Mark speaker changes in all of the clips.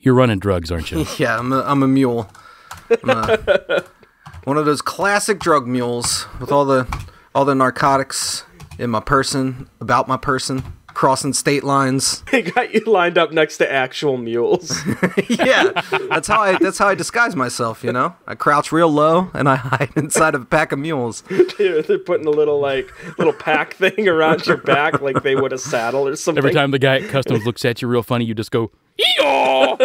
Speaker 1: You're running drugs, aren't you?
Speaker 2: Yeah, I'm a mule. One of those classic drug mules with all the narcotics in my person, about my person, crossing state lines.
Speaker 3: They got you lined up next to actual mules.
Speaker 2: Yeah, that's how I disguise myself. You know, I crouch real low and I hide inside of a pack of mules.
Speaker 3: They're putting a little pack thing around your back like they would a saddle or something.
Speaker 1: Every time the guy at customs looks at you real funny, you just go, "Ee-yaw!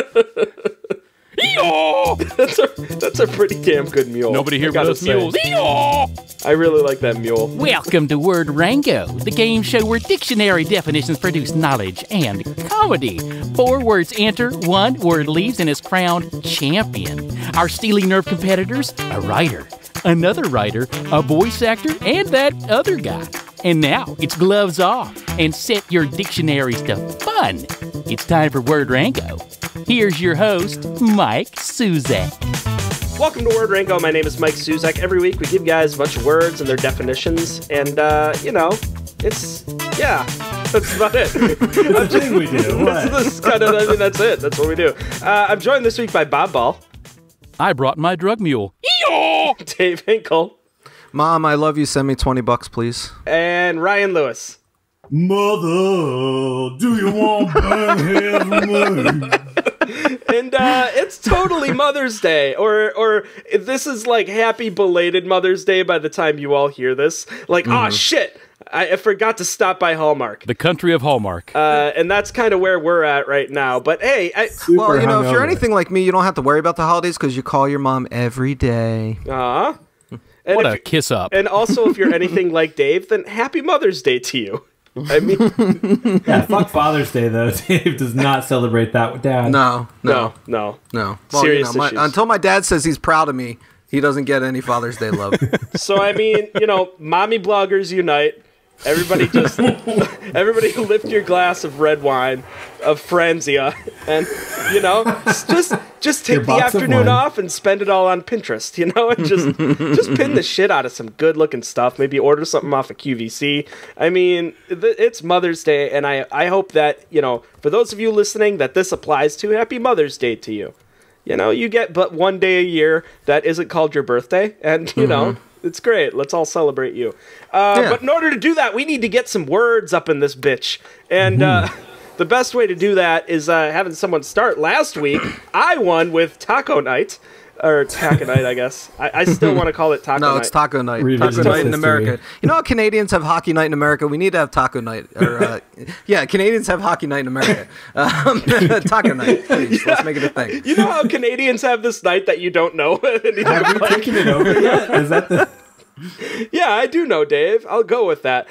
Speaker 1: Ee-yaw!"
Speaker 3: That's a pretty damn good mule.
Speaker 1: Nobody here but us mules. Ee-yaw!
Speaker 3: I really like that mule.
Speaker 1: Welcome to Word Rango, the game show where dictionary definitions produce knowledge and comedy. 4 words enter, 1 word leaves, and is crowned champion. Our steely nerve competitors, a writer, another writer, a voice actor, and that other guy. And now, it's gloves off, and set your dictionaries to fun. It's time for Word Rango. Here's your host, Mike Suzak.
Speaker 3: Welcome to Word Rango. My name is Mike Suzak. Every week we give you guys a bunch of words and their definitions, and, that's about it.
Speaker 4: I think we do.
Speaker 3: That's it. That's what we do. I'm joined this week by Bob Ball.
Speaker 1: I brought my drug mule. Ee-yaw!
Speaker 3: Dave Hinkle.
Speaker 2: Mom, I love you. Send me $20, please.
Speaker 3: And Ryan Lewis.
Speaker 4: Mother, do you want heaven?
Speaker 3: And it's totally Mother's Day, or this is like happy belated Mother's Day by the time you all hear this. Like, oh shit, I forgot to stop by Hallmark.
Speaker 1: The country of Hallmark.
Speaker 3: And that's kind of where we're at right now. But hey,
Speaker 2: well, you know, if you're anything like me, you don't have to worry about the holidays because you call your mom every day.
Speaker 1: What a kiss up.
Speaker 3: And also, if you're anything like Dave, then happy Mother's Day to you. I mean,
Speaker 4: yeah, fuck Father's Day though. Dave does not celebrate that with Dad.
Speaker 2: No.
Speaker 3: Well,
Speaker 2: Serious issues. Until my dad says he's proud of me, he doesn't get any Father's Day love.
Speaker 3: So I mean, mommy bloggers unite. Everybody lift your glass of red wine, of Franzia, and just take the afternoon off and spend it all on Pinterest, and just pin the shit out of some good looking stuff. Maybe order something off of QVC. I mean, it's Mother's Day, and I hope that for those of you listening that this applies to, happy Mother's Day to you. You get but one day a year that isn't called your birthday, and it's great. Let's all celebrate you. But in order to do that, we need to get some words up in this bitch. And the best way to do that is having someone start. Last week, I won with Taco Night. Or Taco Night, I guess. I still want to call it Taco Night.
Speaker 2: No, it's Taco Night.
Speaker 4: Revisit
Speaker 2: Taco Night in
Speaker 4: history.
Speaker 2: America. You know how Canadians have Hockey Night in America? We need to have Taco Night. Or, yeah, Canadians have Hockey Night in America. Taco Night, please. Let's make it a thing.
Speaker 3: You know how Canadians have this night that you don't know?
Speaker 4: Have we taken it over yet? Is that the...
Speaker 3: Yeah, I do know, Dave. I'll go with that.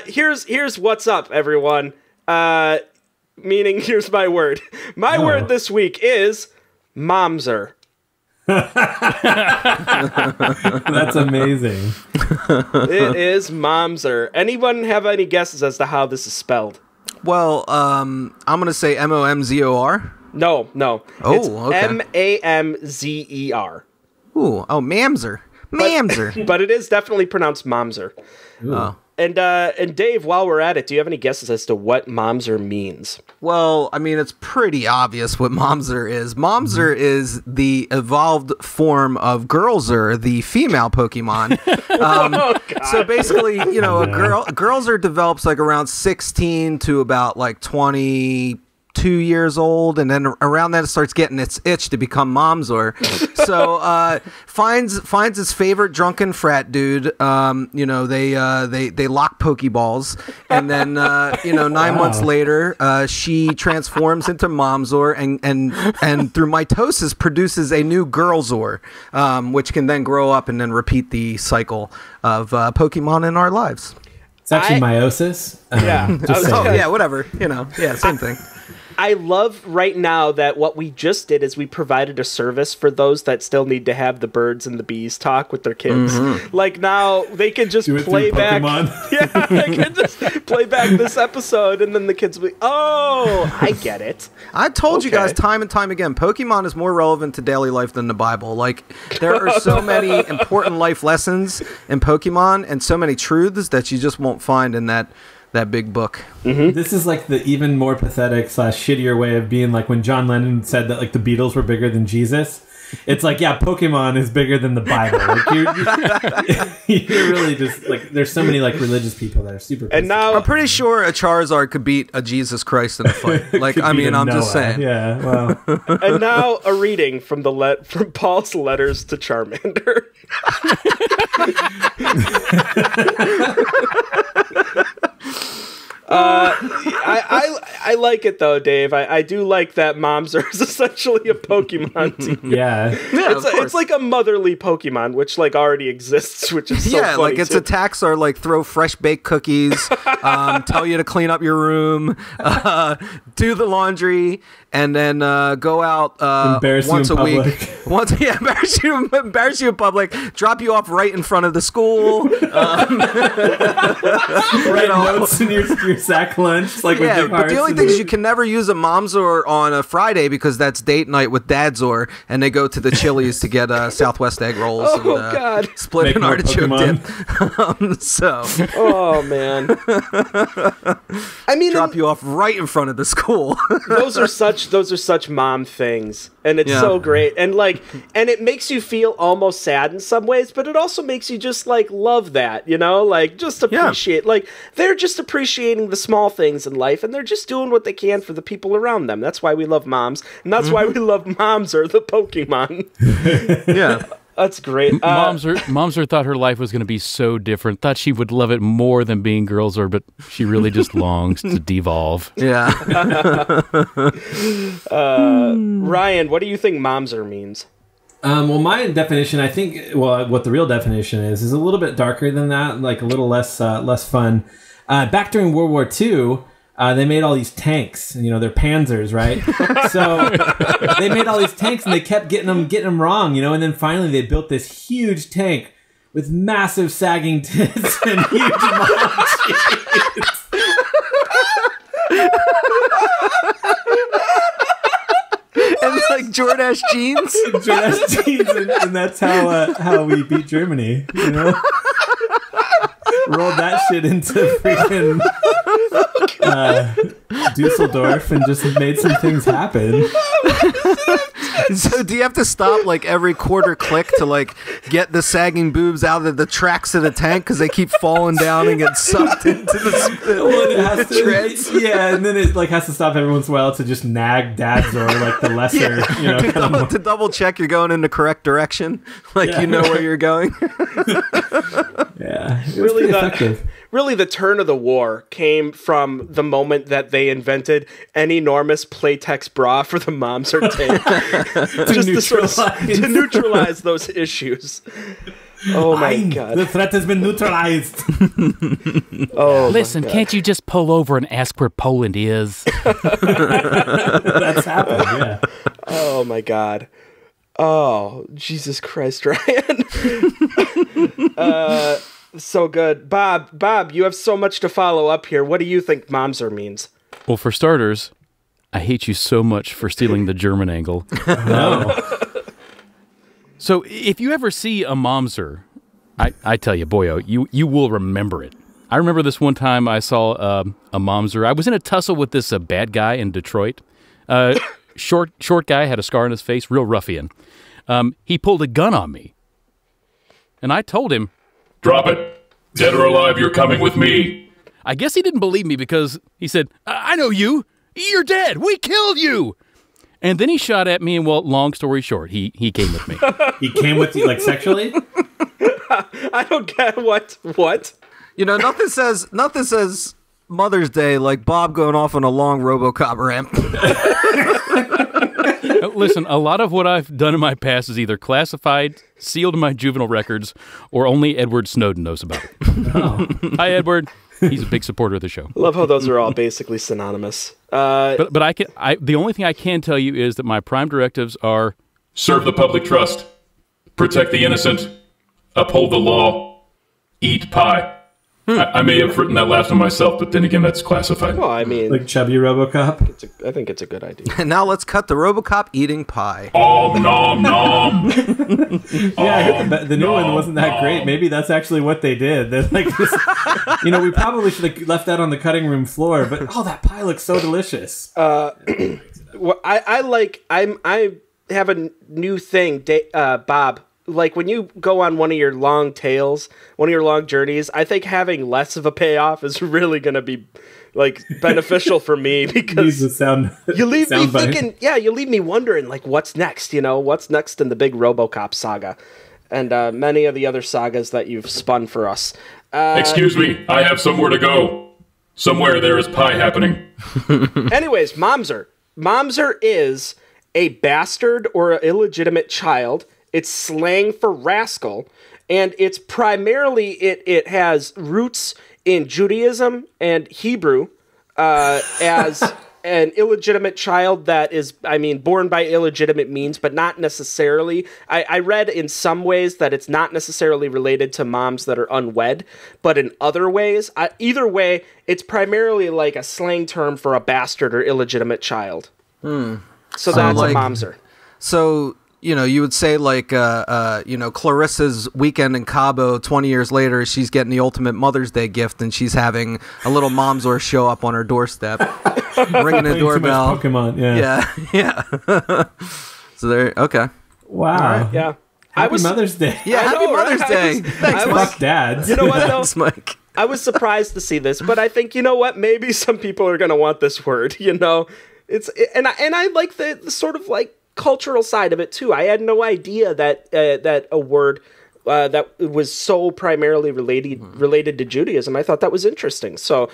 Speaker 3: Here's what's up, everyone. Meaning, here's my word. My word this week is momser.
Speaker 4: That's amazing.
Speaker 3: It is momser. Anyone have any guesses as to how this is spelled?
Speaker 2: Well, I'm going to say MOMZOR.
Speaker 3: No.
Speaker 2: Oh,
Speaker 3: it's
Speaker 2: okay.
Speaker 3: MAMZER.
Speaker 2: Ooh, Mamser. Mamser.
Speaker 3: But it is definitely pronounced momser.
Speaker 2: Oh.
Speaker 3: And Dave, while we're at it, do you have any guesses as to what momser means?
Speaker 2: Well, I mean, it's pretty obvious what Momser is. Momser is the evolved form of Girlzer, the female Pokemon. So basically, a Girlzer develops like around 16 to about like 22 years old, and then around that it starts getting its itch to become Momser. So finds his favorite drunken frat dude. They lock Pokeballs, and then 9 months later, she transforms into Momzor, and through mitosis produces a new Girlzor, which can then grow up and then repeat the cycle of Pokemon in our lives.
Speaker 4: It's actually meiosis.
Speaker 2: Yeah, whatever. Same thing.
Speaker 3: I love right now that what we just did is we provided a service for those that still need to have the birds and the bees talk with their kids. Like now they can just play back. Yeah, they can just play back this episode, and then the kids will be, oh, I get it.
Speaker 2: I've told you guys time and time again, Pokemon is more relevant to daily life than the Bible. Like, there are so many important life lessons in Pokemon and so many truths that you just won't find in that that big book.
Speaker 4: This is like the even more pathetic / shittier way of being like when John Lennon said that like the Beatles were bigger than Jesus. It's like, yeah, Pokemon is bigger than the Bible. Like, you're really just like, there's so many like religious people that are super.
Speaker 3: And now
Speaker 2: I'm pretty sure a Charizard could beat a Jesus Christ in a fight. Like, I mean, I'm just saying.
Speaker 4: Yeah, well.
Speaker 3: And now a reading from from Paul's letters to Charmander. I like it though, Dave. I do like that Momser is essentially a Pokemon team.
Speaker 4: Yeah,
Speaker 3: it's like a motherly Pokemon, which like already exists, which is so funny
Speaker 2: like its
Speaker 3: too.
Speaker 2: attacks are like throw fresh baked cookies, tell you to clean up your room, do the laundry, and then go out once a week. Embarrass you in public, drop you off right in front of the school.
Speaker 4: Write notes in your sack lunch, like with your
Speaker 2: but the only thing is you can never use a Momzor on a Friday because that's date night with Dadzor, and they go to the Chili's to get Southwest egg rolls and split an artichoke dip.
Speaker 3: Oh man, I mean,
Speaker 2: drop you off right in front of the school.
Speaker 3: those are such mom things, and it's so great, and it makes you feel almost sad in some ways, but it also makes you just like love that, like just appreciate, like they're just appreciating the small things in life, and they're just doing what they can for the people around them. That's why we love moms, and that's why we love Momser, the Pokemon. That's great.
Speaker 1: Momser thought her life was going to be so different. Thought she would love it more than being Girlser, but she really just longs to devolve.
Speaker 2: Yeah.
Speaker 3: Ryan, what do you think Momser means?
Speaker 4: Well, my definition, I think, what the real definition is a little bit darker than that, like a little less fun. Back during World War II, they made all these tanks, they're panzers, right? So they made all these tanks and they kept getting them wrong, and then finally they built this huge tank with massive sagging tits and huge mom cheeks.
Speaker 2: And like Jordache jeans.
Speaker 4: And that's how we beat Germany, Rolled that shit into freaking Dusseldorf and just made some things happen.
Speaker 2: So do you have to stop like every quarter click to like get the sagging boobs out of the tracks of the tank because they keep falling down and get sucked into the treads?
Speaker 4: Yeah, and then it like has to stop every once in a while to just nag dads or like the lesser,
Speaker 2: to double check you're going in the correct direction, like you know where you're going.
Speaker 4: Yeah, it was really effective.
Speaker 3: Really, the turn of the war came from the moment that they invented an enormous Playtex bra for the Momser tank, to neutralize those issues. Oh my God!
Speaker 4: The threat has been neutralized.
Speaker 1: Listen, can't you just pull over and ask where Poland is?
Speaker 4: That's happened. Yeah.
Speaker 3: Oh my God. Oh Jesus Christ, Ryan. So good. Bob, you have so much to follow up here. What do you think Momser means?
Speaker 1: Well, for starters, I hate you so much for stealing the German angle.
Speaker 4: No.
Speaker 1: So if you ever see a Momser, I tell you, boyo, you will remember it. I remember this one time I saw a Momser. I was in a tussle with this bad guy in Detroit. Short guy, had a scar on his face, real ruffian. He pulled a gun on me. And I told him,
Speaker 5: "Drop it. Dead or alive, you're coming with me."
Speaker 1: I guess he didn't believe me because he said, I know you. You're dead. We killed you. And then he shot at me, and well, long story short, he came with me.
Speaker 4: He came with you, like, sexually?
Speaker 3: I don't get what?
Speaker 2: Nothing says Mother's Day like Bob going off on a long RoboCop ramp.
Speaker 1: Listen, a lot of what I've done in my past is either classified, sealed in my juvenile records, or only Edward Snowden knows about it.
Speaker 4: Oh.
Speaker 1: Hi, Edward. He's a big supporter of the show.
Speaker 3: I love how those are all basically synonymous.
Speaker 1: But the only thing I can tell you is that my prime directives are:
Speaker 5: serve the public trust, protect the innocent, uphold the law, eat pie. I may have written that last one myself, but then again, that's classified.
Speaker 3: Well, I mean,
Speaker 4: Like chubby RoboCop.
Speaker 3: I think it's a good idea.
Speaker 2: And now let's cut the RoboCop eating pie.
Speaker 5: Om nom nom.
Speaker 4: Yeah, the new one wasn't that great. Maybe that's actually what they did. They're like, just, we probably should have left that on the cutting room floor. But that pie looks so delicious.
Speaker 3: Well, I have a new thing, Bob. Like when you go on one of your long tails, one of your long journeys, I think having less of a payoff is really going to be like beneficial for me because you leave me thinking, you leave me wondering like what's next, what's next in the big RoboCop saga and many of the other sagas that you've spun for us.
Speaker 5: Excuse me, I have somewhere to go. Somewhere there is pie happening.
Speaker 3: Anyways, Momser. Momser is a bastard or an illegitimate child. It's slang for rascal, and it's primarily it has roots in Judaism and Hebrew as an illegitimate child that is, born by illegitimate means, but not necessarily. I read in some ways that it's not necessarily related to moms that are unwed, but in other ways, either way, it's primarily like a slang term for a bastard or illegitimate child. So that's a momser.
Speaker 2: So, you would say like, Clarissa's weekend in Cabo 20 years later, she's getting the ultimate Mother's Day gift and she's having a little Momsor show up on her doorstep, ringing the doorbell.
Speaker 4: Pokemon,
Speaker 2: yeah. So there, okay.
Speaker 4: Wow.
Speaker 3: Right, yeah.
Speaker 4: Happy Mother's Day.
Speaker 2: Yeah, happy Mother's Day.
Speaker 4: Thanks, fuck dads.
Speaker 3: You know what, though?
Speaker 2: Thanks, Mike.
Speaker 3: I was surprised to see this, but I think, you know what? Maybe some people are going to want this word, And I like the sort of like cultural side of it too. I had no idea that that a word that was so primarily related to Judaism. I thought that was interesting. So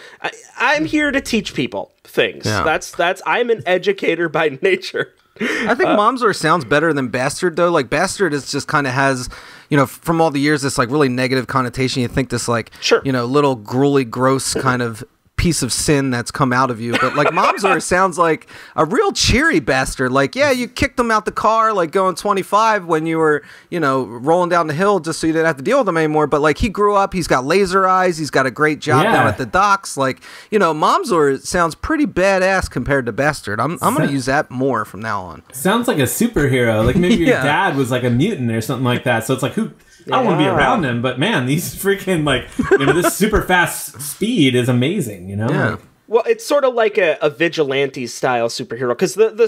Speaker 3: I'm here to teach people things.
Speaker 2: Yeah.
Speaker 3: That's I'm an educator by nature.
Speaker 2: I think Momsor sounds better than bastard though. Like bastard is just kind of has, from all the years, this like really negative connotation. You think this like, little gruely, gross kind of piece of sin that's come out of you, but like Momsor sounds like a real cheery bastard. Like, yeah, you kicked him out the car like going 25 when you were, rolling down the hill just so you didn't have to deal with him anymore. But like he grew up, he's got laser eyes, he's got a great job down at the docks. Like, Momsor sounds pretty badass compared to bastard. I'm gonna use that more from now on.
Speaker 4: Sounds like a superhero. Like maybe your dad was like a mutant or something like that. So it's like I don't want to be around him, but man, these freaking this super fast speed is amazing,
Speaker 2: Yeah.
Speaker 3: Well, it's sort of like a vigilante style superhero because the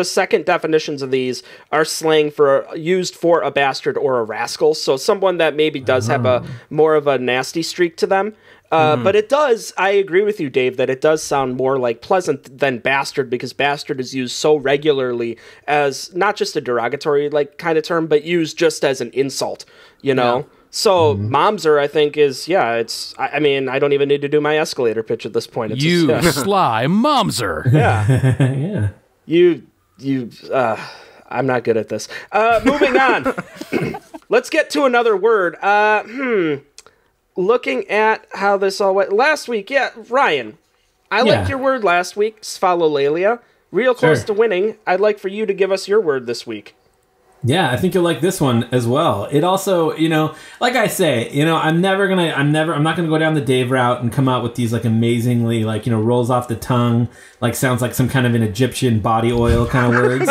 Speaker 3: second definitions of these are slang used for a bastard or a rascal. So someone that maybe does have a more of a nasty streak to them. But it does, I agree with you, Dave, that it does sound more like pleasant than bastard because bastard is used so regularly as not just a derogatory like kind of term, but used just as an insult, So Momser, I think, is, it's, I don't even need to do my escalator pitch at this point. It's
Speaker 1: sly Momser.
Speaker 3: Yeah.
Speaker 4: Yeah.
Speaker 3: I'm not good at this. Moving on. Let's get to another word. Looking at how this all went last week, Ryan, I liked your word last week, sphallolalia. Real close to winning. I'd like for you to give us your word this week.
Speaker 4: Yeah, I think you'll like this one as well. It also, like I say, I'm not gonna go down the Dave route and come out with these like amazingly rolls off the tongue, like sounds like some kind of an Egyptian body oil kind of words.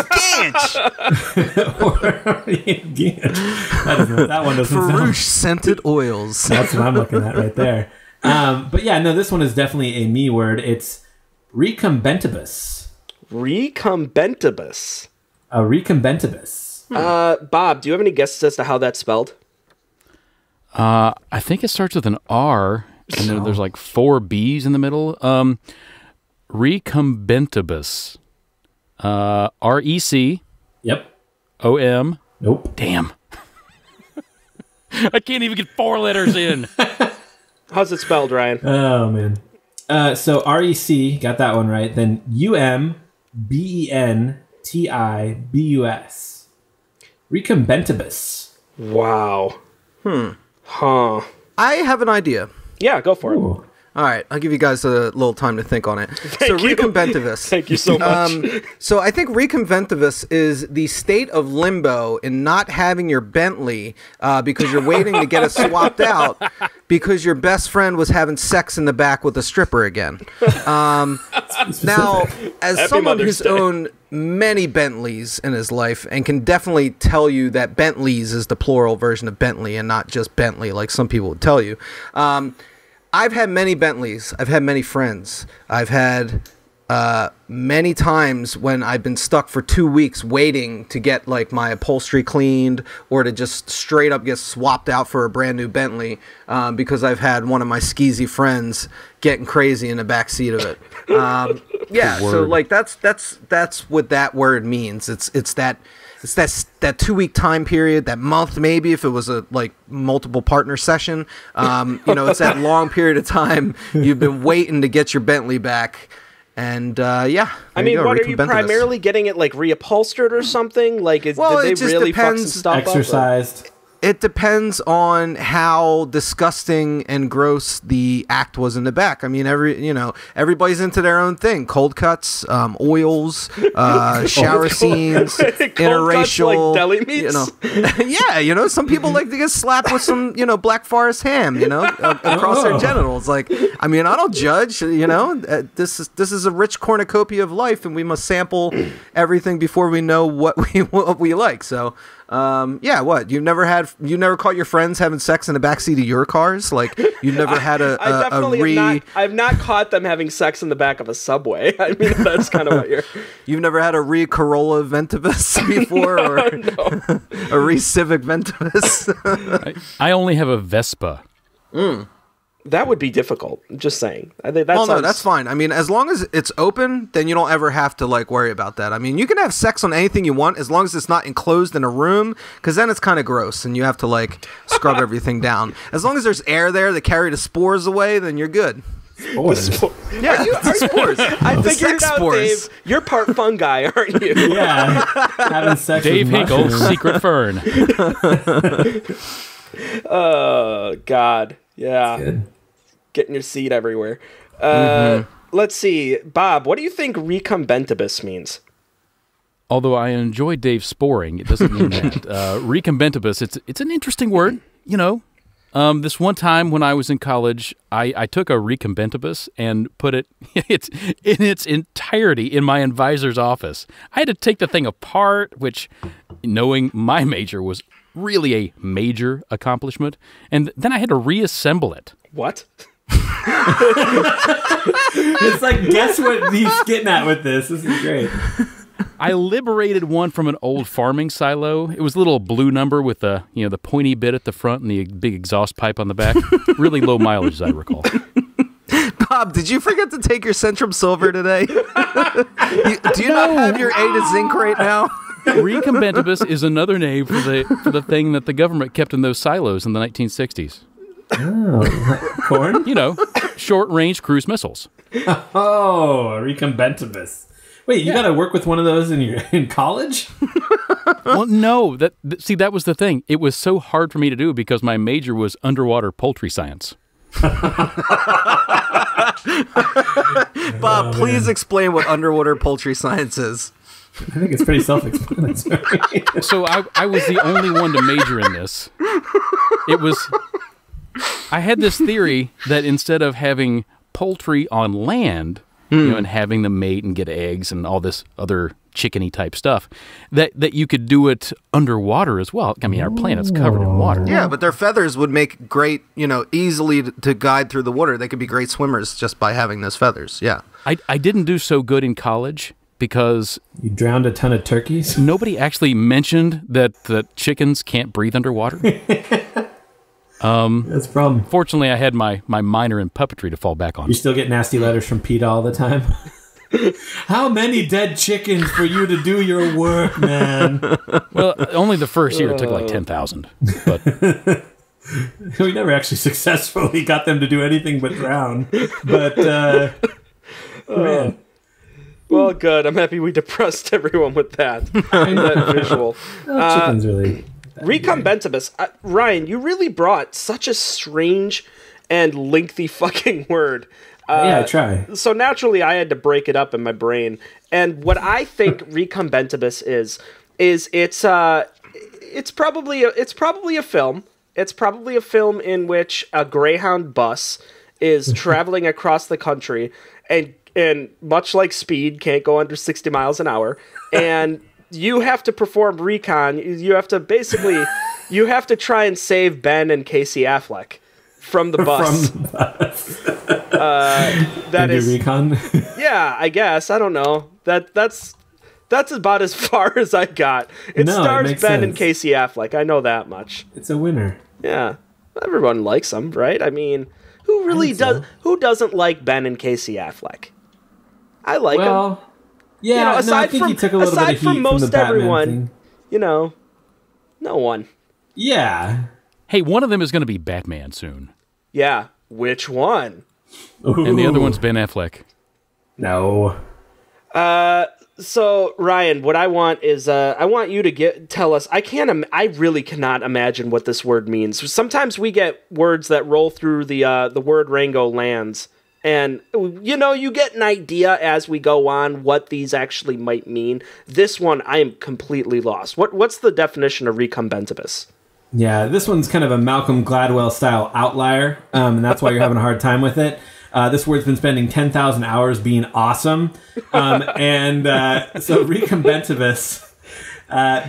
Speaker 4: That one doesn't
Speaker 2: Farouche scented oils.
Speaker 4: That's what I'm looking at right there. But yeah, no, this one is definitely a me word. It's recombentibus.
Speaker 3: Recombentibus.
Speaker 4: A recombentibus.
Speaker 3: Bob, do you have any guesses as to how that's spelled?
Speaker 1: I think it starts with an R, and then there's like 4 B's in the middle. Recombentibus. R-E-C.
Speaker 4: Yep.
Speaker 1: O-M.
Speaker 4: Nope.
Speaker 1: Damn. I can't even get 4 letters in.
Speaker 3: How's it spelled, Ryan?
Speaker 4: Oh, man. So R-E-C, got that one right. Then U-M-B-E-N-T-I-B-U-S. Recombentibus.
Speaker 3: Wow.
Speaker 2: I have an idea.
Speaker 3: Yeah, go for it.
Speaker 2: All right, I'll give you guys a little time to think on it.
Speaker 3: Thank you.
Speaker 2: Reconventivus.
Speaker 3: Thank you so much.
Speaker 2: So I think reconventivus is the state of limbo in not having your Bentley because you're waiting to get it swapped out because your best friend was having sex in the back with a stripper again. Now, as
Speaker 3: Happy
Speaker 2: someone
Speaker 3: Mother's
Speaker 2: who's
Speaker 3: Day.
Speaker 2: owned many Bentleys in his life and can definitely tell you that Bentleys is the plural version of Bentley and not just Bentley like some people would tell you. I've had many Bentleys. I've had many friends. I've had many times when I've been stuck for 2 weeks waiting to get like my upholstery cleaned or to just straight up get swapped out for a brand new Bentley because I've had one of my skeezy friends getting crazy in the back seat of it. Yeah, so like that's what that word means. It's that 2 week time period, that month maybe if it was a like multiple partner session. It's that long period of time you've been waiting to get your Bentley back. And yeah,
Speaker 3: I mean, what are you primarily getting it like reupholstered or something? Like, did they really fuck some stuff
Speaker 4: exercised?
Speaker 3: up?
Speaker 2: It depends on how disgusting and gross the act was in the back. I mean, everybody's into their own thing. Cold cuts, oils, shower scenes, interracial,
Speaker 3: like deli meats.
Speaker 2: Yeah, some people like to get slapped with some, Black Forest ham, across their genitals. Like, I mean, I don't judge. This is a rich cornucopia of life, and we must sample everything before we know what we like. So. What? You've never caught your friends having sex in the backseat of your cars? Like, you've never had
Speaker 3: I've not caught them having sex in the back of a subway. I mean, that's kind of what you're...
Speaker 2: You've never had a Corolla Ventivus before? No. A Civic Ventivus?
Speaker 1: I only have a Vespa.
Speaker 3: That would be difficult. Just saying. I think
Speaker 2: no, that's fine. I mean, as long as it's open, then you don't ever have to like worry about that. I mean, you can have sex on anything you want as long as it's not enclosed in a room, because then it's kind of gross and you have to like scrub everything down. As long as there's air there to carry the spores away, then you're good.
Speaker 4: Spores.
Speaker 2: Yeah, spores.
Speaker 3: I figured it out,
Speaker 2: spores.
Speaker 3: Dave. You're part fungi, aren't you?
Speaker 4: Yeah, having sex
Speaker 1: Dave
Speaker 4: with
Speaker 1: Hinkle's
Speaker 4: mushrooms.
Speaker 1: secret fern.
Speaker 3: Oh, God. Yeah.
Speaker 4: Good.
Speaker 3: Getting your seed everywhere. Let's see. Bob, what do you think recumbentibus means?
Speaker 1: Although I enjoy Dave's sporing, it doesn't mean that. Recombentibus, it's an interesting word, This one time when I was in college, I took a recombentibus and put it in its entirety in my advisor's office. I had to take the thing apart, which, knowing my major, was really a major accomplishment. And then I had to reassemble it.
Speaker 3: What?
Speaker 4: It's like, guess what he's getting at with this? This is great.
Speaker 1: I liberated one from an old farming silo. It was a little blue number with the pointy bit at the front and the big exhaust pipe on the back. Really low mileage, as I recall.
Speaker 2: Bob, did you forget to take your Centrum Silver today? Do you not have your A to zinc right now?
Speaker 1: Recombentibus is another name for the thing that the government kept in those silos in the 1960s.
Speaker 4: Oh, corn?
Speaker 1: Short-range cruise missiles.
Speaker 4: Oh, a recombentibus. Wait, you got to work with one of those in college?
Speaker 1: Well, no. That was the thing. It was so hard for me to do because my major was underwater poultry science.
Speaker 2: Bob, please explain what underwater poultry science is.
Speaker 4: I think it's pretty self-explanatory.
Speaker 1: So I was the only one to major in this. I had this theory that instead of having poultry on land, and having them mate and get eggs and all this other chickeny type stuff, that you could do it underwater as well. I mean, our planet's covered in water.
Speaker 2: Yeah, but their feathers would make great, easily to guide through the water. They could be great swimmers just by having those feathers. Yeah.
Speaker 1: I didn't do so good in college because
Speaker 4: You drowned a ton of turkeys?
Speaker 1: nobody actually mentioned that chickens can't breathe underwater.
Speaker 4: That's a problem.
Speaker 1: Fortunately, I had my minor in puppetry to fall back on.
Speaker 4: You still get nasty letters from PETA all the time? How many dead chickens for you to do your work, man?
Speaker 1: Well, only the first year it took like 10,000. But
Speaker 4: We never actually successfully got them to do anything but drown. But, man.
Speaker 3: Well, good. I'm happy we depressed everyone with that visual.
Speaker 4: Chickens really...
Speaker 3: Recombentibus. Ryan, you really brought such a strange and lengthy fucking word.
Speaker 4: Yeah, try.
Speaker 3: So naturally, I had to break it up in my brain. And what I think recombentibus is it's probably a film. It's probably a film in which a Greyhound bus is traveling across the country, and much like Speed, can't go under 60 miles an hour, and you have to perform recon. You have to try and save Ben and Casey Affleck from the bus. That is
Speaker 4: recon.
Speaker 3: Yeah, I guess. I don't know. That's about as far as I got. It stars Ben and Casey Affleck. I know that much.
Speaker 4: It's a winner.
Speaker 3: Yeah, everyone likes them, right? I mean, who really does? So. Who doesn't like Ben and Casey Affleck? I like them.
Speaker 4: Yeah, I think he took a little bit of heat from most the everyone, thing.
Speaker 3: No one.
Speaker 4: Yeah.
Speaker 1: Hey, one of them is going to be Batman soon.
Speaker 3: Yeah, which one?
Speaker 1: Ooh. And the other one's Ben Affleck.
Speaker 4: No.
Speaker 3: So Ryan, what I want is I want you to tell us. I really cannot imagine what this word means. Sometimes we get words that roll through the word Rango lands, and you get an idea as we go on what these actually might mean. This one, I am completely lost. What's the definition of recombentibus?
Speaker 4: Yeah, this one's kind of a Malcolm Gladwell style outlier, and that's why you're having a hard time with it. This word's been spending 10,000 hours being awesome. So recombentibus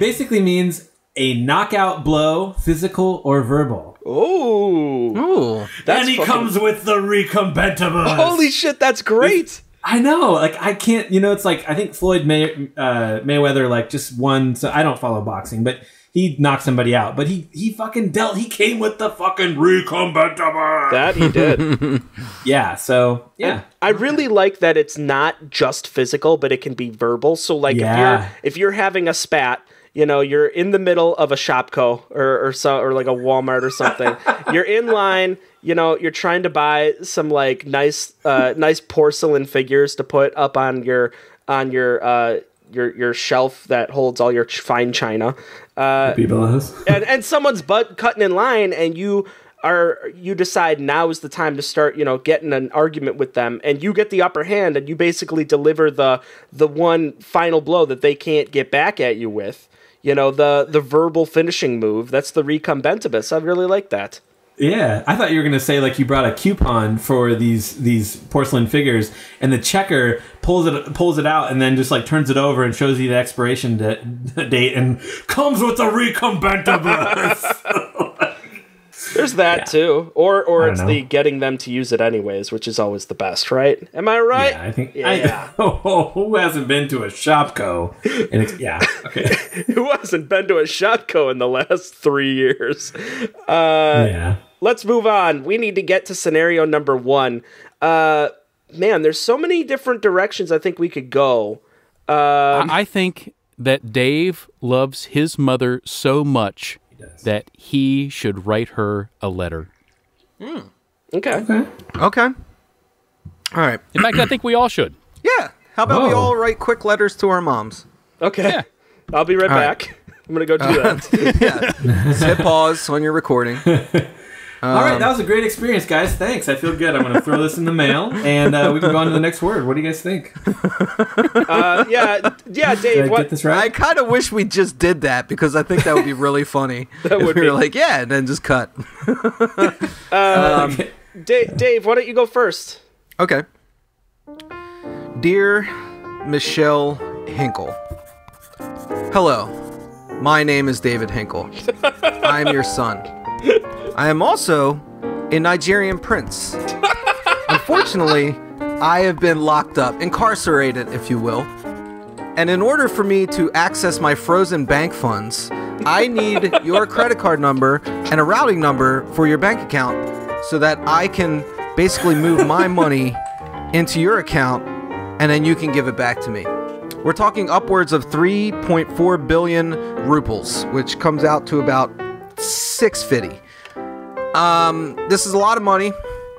Speaker 4: basically means a knockout blow, physical or verbal.
Speaker 3: Ooh.
Speaker 4: And he comes with the recombentibus.
Speaker 3: Holy shit, that's great.
Speaker 4: I know. Like, I can't, it's like, I think Floyd Mayweather, like, just won. So I don't follow boxing, but he knocked somebody out. But he fucking dealt. He came with the fucking recombentibus.
Speaker 3: That he did.
Speaker 4: Yeah, so, yeah.
Speaker 3: And I really like that it's not just physical, but it can be verbal. So, like, if you're having a spat, you're in the middle of a Shopko or like a Walmart or something. You're in line, you're trying to buy some like nice porcelain figures to put up on your shelf that holds all your fine china. And someone's cutting in line, and you decide now is the time to start, getting an argument with them, and you get the upper hand, and you basically deliver the one final blow that they can't get back at you with. The verbal finishing move. That's the recombentibus. I really like that.
Speaker 4: Yeah, I thought you were going to say like you brought a coupon for these porcelain figures, and the checker pulls it out and then just like turns it over and shows you the expiration date and comes with the recombentibus.
Speaker 3: There's that too, or it's the getting them to use it anyways, which is always the best, right? Am I right?
Speaker 4: Yeah, I think. Yeah. Who hasn't been to a Shopko? And okay.
Speaker 3: Who hasn't been to a Shopko in the last 3 years? Let's move on. We need to get to scenario number 1. Man, there's so many different directions I think we could go.
Speaker 1: I think that Dave loves his mother so much that he should write her a letter.
Speaker 3: Okay.
Speaker 2: All right.
Speaker 1: In fact, I think we all should.
Speaker 2: Yeah. How about we all write quick letters to our moms?
Speaker 3: Okay. Yeah. I'll be right back. Right. I'm going to go do that.
Speaker 2: Yeah. Just hit pause when you're recording.
Speaker 4: All right, that was a great experience, guys. Thanks. I feel good. I'm going to throw this in the mail, and we can go on to the next word. What do you guys think?
Speaker 3: Dave.
Speaker 4: Did I get this right?
Speaker 2: I kind of wish we just did that because I think that would be really funny.
Speaker 3: That would be
Speaker 2: like, and then just cut.
Speaker 3: Dave, why don't you go first?
Speaker 2: Okay. Dear Michelle Hinkle, hello. My name is David Hinkle. I am your son. I am also a Nigerian prince. Unfortunately, I have been locked up, incarcerated, if you will. And in order for me to access my frozen bank funds, I need your credit card number and a routing number for your bank account so that I can basically move my money into your account and then you can give it back to me. We're talking upwards of 3.4 billion ruples, which comes out to about 650. This is a lot of money.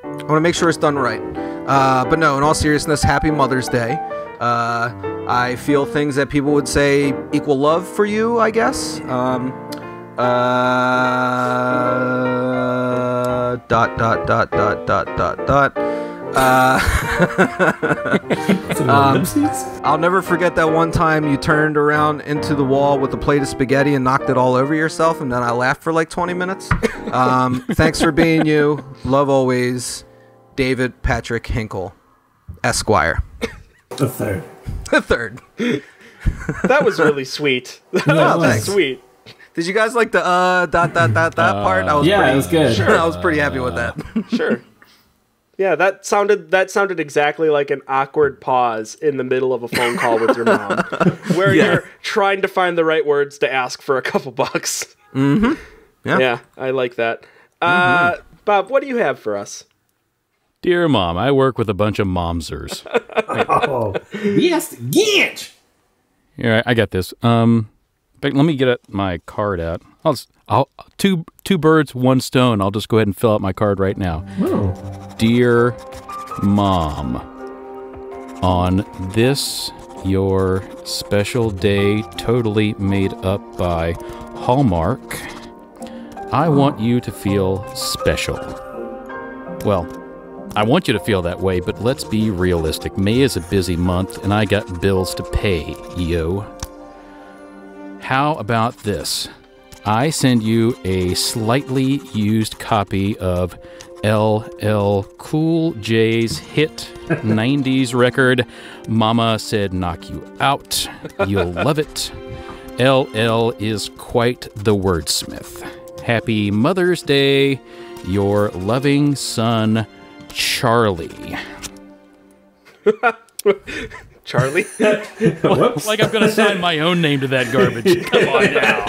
Speaker 2: I want to make sure it's done right. But no, in all seriousness, happy Mother's Day. I feel things that people would say equal love for you, I guess. Dot dot dot dot dot dot dot. I'll never forget that one time you turned around into the wall with a plate of spaghetti and knocked it all over yourself, and then I laughed for like 20 minutes. Thanks for being you. Love always, David Patrick Hinkle, Esquire.
Speaker 4: The third.
Speaker 2: The third.
Speaker 3: That was really sweet. That was
Speaker 2: thanks.
Speaker 3: sweet.
Speaker 2: Did you guys like the dot dot dot part?
Speaker 4: It was good.
Speaker 2: Sure. I was pretty happy with that.
Speaker 3: Sure. Yeah, that sounded exactly like an awkward pause in the middle of a phone call with your mom, where you're trying to find the right words to ask for a couple bucks.
Speaker 2: Mm-hmm.
Speaker 3: Yeah, I like that. Bob, what do you have for us?
Speaker 1: Dear Mom, I work with a bunch of momsers.
Speaker 4: Oh, yes, get.
Speaker 1: Here, I got this. But let me get my card out. I'll two birds, one stone. I'll just go ahead and fill out my card right now.
Speaker 4: Oh.
Speaker 1: Dear Mom, on this your special day, totally made up by Hallmark, I want you to feel special. Well, I want you to feel that way, but let's be realistic. May is a busy month, and I got bills to pay, yo. How about this? I send you a slightly used copy of LL Cool J's hit 90s record, Mama Said Knock You Out. You'll love it. LL is quite the wordsmith. Happy Mother's Day, your loving son, Charlie.
Speaker 3: Charlie?
Speaker 1: Like I'm going to sign my own name to that garbage. Come on now.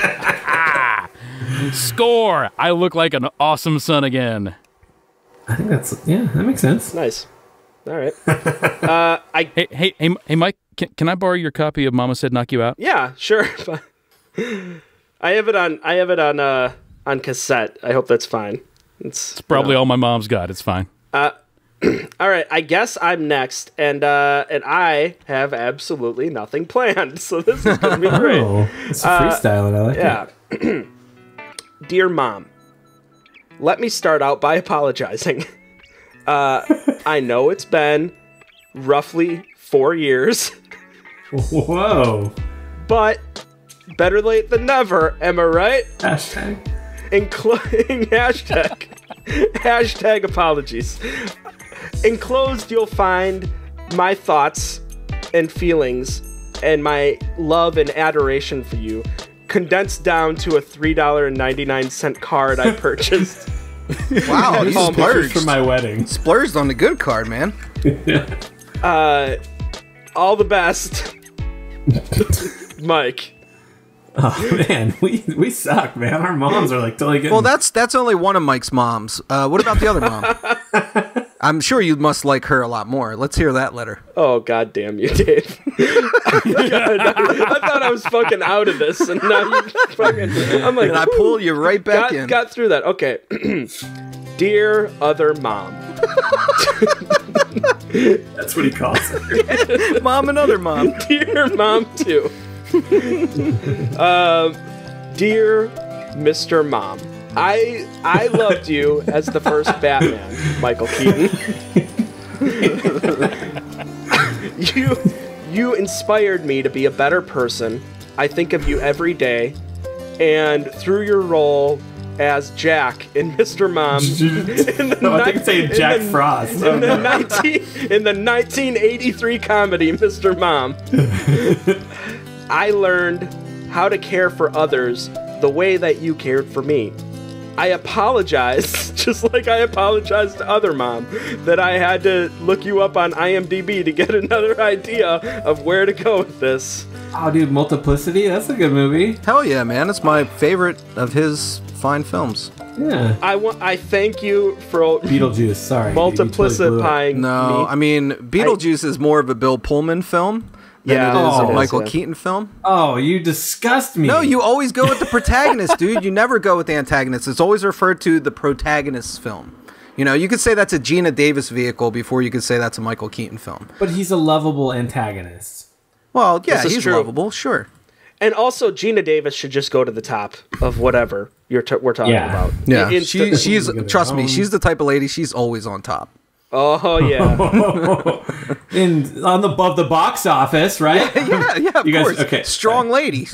Speaker 1: Score! I look like an awesome son again.
Speaker 4: I think that makes sense.
Speaker 3: Nice. All right.
Speaker 1: Hey, Mike, can I borrow your copy of Mama Said Knock You Out?
Speaker 3: Yeah, sure. I have it on cassette. I hope that's fine.
Speaker 1: It's probably all my mom's got. It's fine.
Speaker 3: All right, I guess I'm next, and I have absolutely nothing planned, so this is going to be great.
Speaker 4: Oh, it's freestyling. I like it.
Speaker 3: Yeah. Dear Mom, let me start out by apologizing. I know it's been roughly 4 years.
Speaker 4: Whoa.
Speaker 3: But better late than never, am I right?
Speaker 4: Hashtag.
Speaker 3: Including hashtag apologies. Enclosed, you'll find my thoughts and feelings and my love and adoration for you condensed down to a $3.99 card I purchased.
Speaker 2: Wow, you splurged
Speaker 4: for my wedding.
Speaker 2: Splurged on the good card, man.
Speaker 3: All the best, Mike.
Speaker 4: Oh man, we suck, man. Our moms are like totally getting...
Speaker 2: Well, that's only one of Mike's moms. What about the other mom? I'm sure you must like her a lot more. Let's hear that letter.
Speaker 3: Oh, god damn you, Dave. I thought I was fucking out of this, and now you fucking... I'm like,
Speaker 2: and I pull you right back in.
Speaker 3: Got through that. Okay. Dear other mom.
Speaker 4: That's what he calls her.
Speaker 2: Mom and other mom.
Speaker 3: Dear mom, too. Dear Mr. Mom. I loved you as the first Batman, Michael Keaton. You inspired me to be a better person. I think of you every day. And through your role as Jack in Mr. Mom,
Speaker 4: I think it's saying Jack Frost.
Speaker 3: In the 1983 comedy Mr. Mom, I learned how to care for others the way that you cared for me. I apologize, just like I apologized to other mom, that I had to look you up on IMDb to get another idea of where to go with this.
Speaker 4: Oh, dude, Multiplicity? That's a good movie.
Speaker 2: Hell yeah, man. It's my favorite of his fine films.
Speaker 4: Yeah.
Speaker 3: I thank you for
Speaker 4: Beetlejuice, sorry.
Speaker 3: multiplicifying
Speaker 2: No,
Speaker 3: me.
Speaker 2: I mean, Beetlejuice is more of a Bill Pullman film than it is a Michael Keaton film.
Speaker 4: Oh, you disgust me.
Speaker 2: No, you always go with the protagonist, dude. You never go with the antagonist. It's always referred to the protagonist's film. You know, you could say that's a Gina Davis vehicle before you could say that's a Michael Keaton film.
Speaker 4: But he's a lovable antagonist.
Speaker 2: Well, yeah,
Speaker 3: This is
Speaker 2: he's
Speaker 3: true.
Speaker 2: lovable, sure.
Speaker 3: And also, Gina Davis should just go to the top of whatever we're talking about.
Speaker 2: Yeah, she's trust me, she's the type of lady. She's always on top.
Speaker 3: Oh yeah,
Speaker 4: above the box office, right?
Speaker 2: Yeah. Of course.
Speaker 4: Okay,
Speaker 2: strong lady.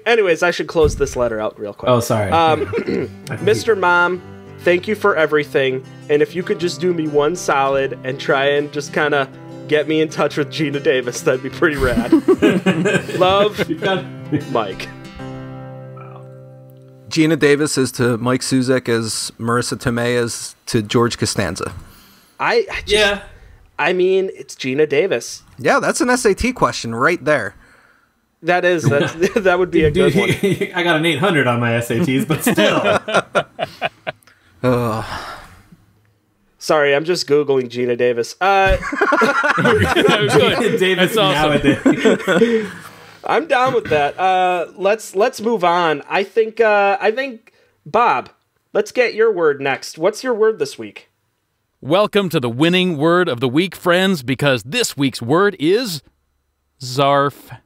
Speaker 3: Anyways, I should close this letter out real quick.
Speaker 4: Oh, sorry.
Speaker 3: Mr. Mom, thank you for everything. And if you could just do me one solid and try and just kind of get me in touch with Gina Davis, that'd be pretty rad. Love, Mike.
Speaker 2: Gina Davis is to Mike Suzak as Marissa Tomei is to George Costanza.
Speaker 3: I mean, it's Gina Davis.
Speaker 2: Yeah, that's an SAT question right there.
Speaker 3: That would be a good one.
Speaker 4: I got an 800 on my SATs, but still.
Speaker 3: Sorry, I'm just Googling Gina Davis.
Speaker 4: Davis
Speaker 1: That's awesome.
Speaker 4: nowadays.
Speaker 3: I'm down with that. Let's move on. I think Bob, let's get your word next. What's your word this week?
Speaker 1: Welcome to the winning word of the week, friends, because this week's word is zarf.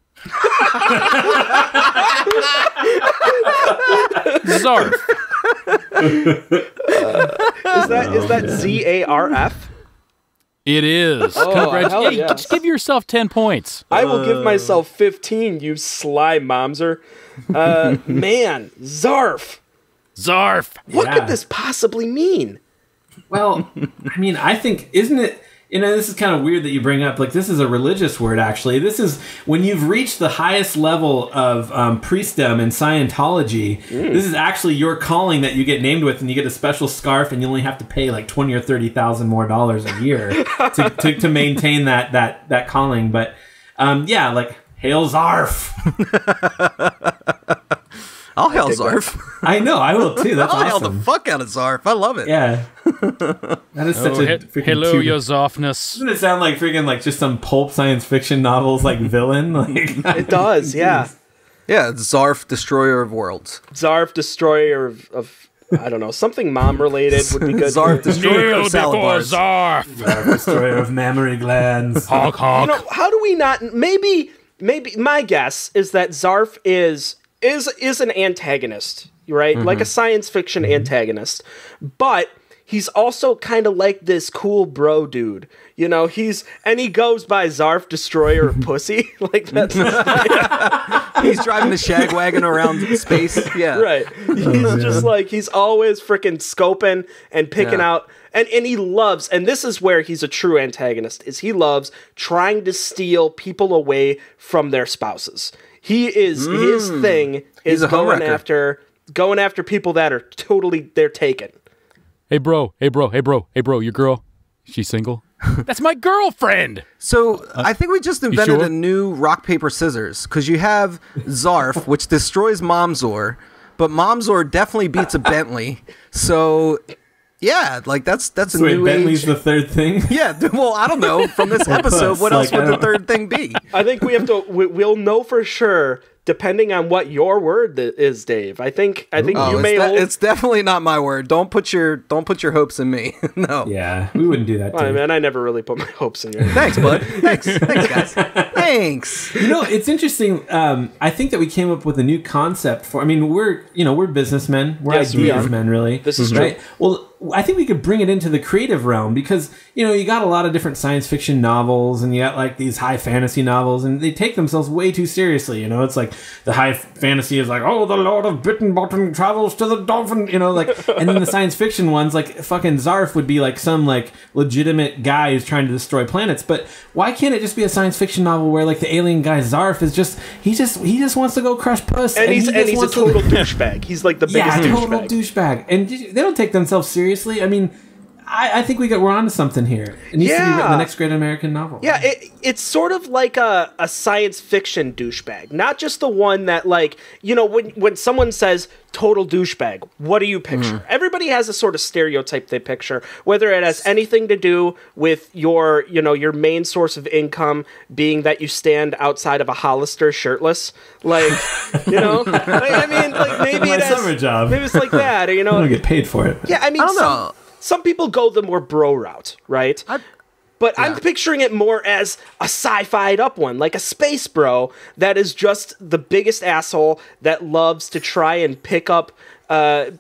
Speaker 1: Zarf.
Speaker 3: Is that ZARF?
Speaker 1: It is.
Speaker 3: hell yes.
Speaker 1: Just give yourself 10 points.
Speaker 3: I will give myself 15, you sly momser. Man, Zarf.
Speaker 1: Zarf.
Speaker 3: What could this possibly mean?
Speaker 4: Well, I mean, I think, isn't it, this is kind of weird that you bring up, like, this is a religious word, actually. This is when you've reached the highest level of priestdom in Scientology. This is actually your calling that you get named with, and you get a special scarf, and you only have to pay like $20,000 or $30,000 more a year to maintain that calling. But yeah, like, hail Zarf.
Speaker 2: I'll hail Zarf.
Speaker 4: I know, I will too. That's
Speaker 2: I'll hail
Speaker 4: awesome.
Speaker 2: the fuck out of Zarf. I love it.
Speaker 4: Yeah. That is such a freaking
Speaker 1: hello,
Speaker 4: cute-
Speaker 1: your Zarfness.
Speaker 4: Doesn't it sound like freaking like just some pulp science fiction novels like villain? Like
Speaker 3: It does, yeah.
Speaker 2: Yeah, it's Zarf, Destroyer of Worlds.
Speaker 3: Zarf, destroyer of I don't know, something mom related would be good.
Speaker 2: Zarf, Destroyer of salad
Speaker 1: before
Speaker 2: bars.
Speaker 1: Zarf.
Speaker 4: destroyer of mammary glands.
Speaker 1: Honk, honk.
Speaker 3: You know, how do we not? Maybe my guess is that Zarf is an antagonist, right? Like a science fiction antagonist, but he's also kind of like this cool bro dude. You know, he goes by Zarf, Destroyer of Pussy. Like that's
Speaker 2: He's driving the shag wagon around space. Yeah.
Speaker 3: right. He's just like, he's always freaking scoping and picking out. And he loves, and this is where he's a true antagonist, is he loves trying to steal people away from their spouses. His thing is going after people that are totally, they're taken.
Speaker 1: Hey, bro, your girl, she's single? That's my girlfriend.
Speaker 2: So I think we just invented
Speaker 1: sure?
Speaker 2: a new rock, paper, scissors, because you have Zarf, which destroys Momzor, but Momzor definitely beats a Bentley. So yeah, like that's a new
Speaker 4: Bentley's
Speaker 2: age.
Speaker 4: the third thing.
Speaker 2: Yeah, well, I don't know. From this episode, what else would the third thing be?
Speaker 3: I think we have to. We'll know for sure, depending on what your word is, Dave. I think you may.
Speaker 2: It's definitely not my word. Don't put your hopes in me. No.
Speaker 4: Yeah, we wouldn't do that.
Speaker 3: Well, man, I never really put my hopes in you.
Speaker 2: Thanks, bud. Thanks, guys. Thanks.
Speaker 4: You know, it's interesting. I think that we came up with a new concept for. I mean, we're businessmen. We're
Speaker 3: Yes, we
Speaker 4: ideas
Speaker 3: are.
Speaker 4: men, really.
Speaker 3: This is
Speaker 4: right.
Speaker 3: true.
Speaker 4: Well, I think we could bring it into the creative realm because you got a lot of different science fiction novels, and you got like these high fantasy novels, and they take themselves way too seriously. It's like the high fantasy is like, oh, the Lord of Bittenbottom travels to the dolphin. Like, and then the science fiction ones, like fucking Zarf, would be like some like legitimate guy who's trying to destroy planets. But why can't it just be a science fiction novel where like the alien guy Zarf is just he just wants to go crush puss,
Speaker 3: And he's a total douchebag. He's like the biggest
Speaker 4: total
Speaker 3: douchebag.
Speaker 4: douchebag, and they don't take themselves seriously. I mean, I think we're onto something here. It needs to be written the next great American novel.
Speaker 3: Yeah, it's sort of like a science fiction douchebag, not just the one that when someone says total douchebag, what do you picture? Everybody has a sort of stereotype they picture, whether it has anything to do with your main source of income being that you stand outside of a Hollister shirtless, maybe it has
Speaker 4: summer job.
Speaker 3: Maybe it's like that, or
Speaker 4: I don't get paid for it.
Speaker 3: Yeah, I mean,
Speaker 2: I don't know.
Speaker 3: Some people go the more bro route, right? But I'm picturing it more as a sci-fi'd up one, like a space bro that is just the biggest asshole that loves to try and pick up the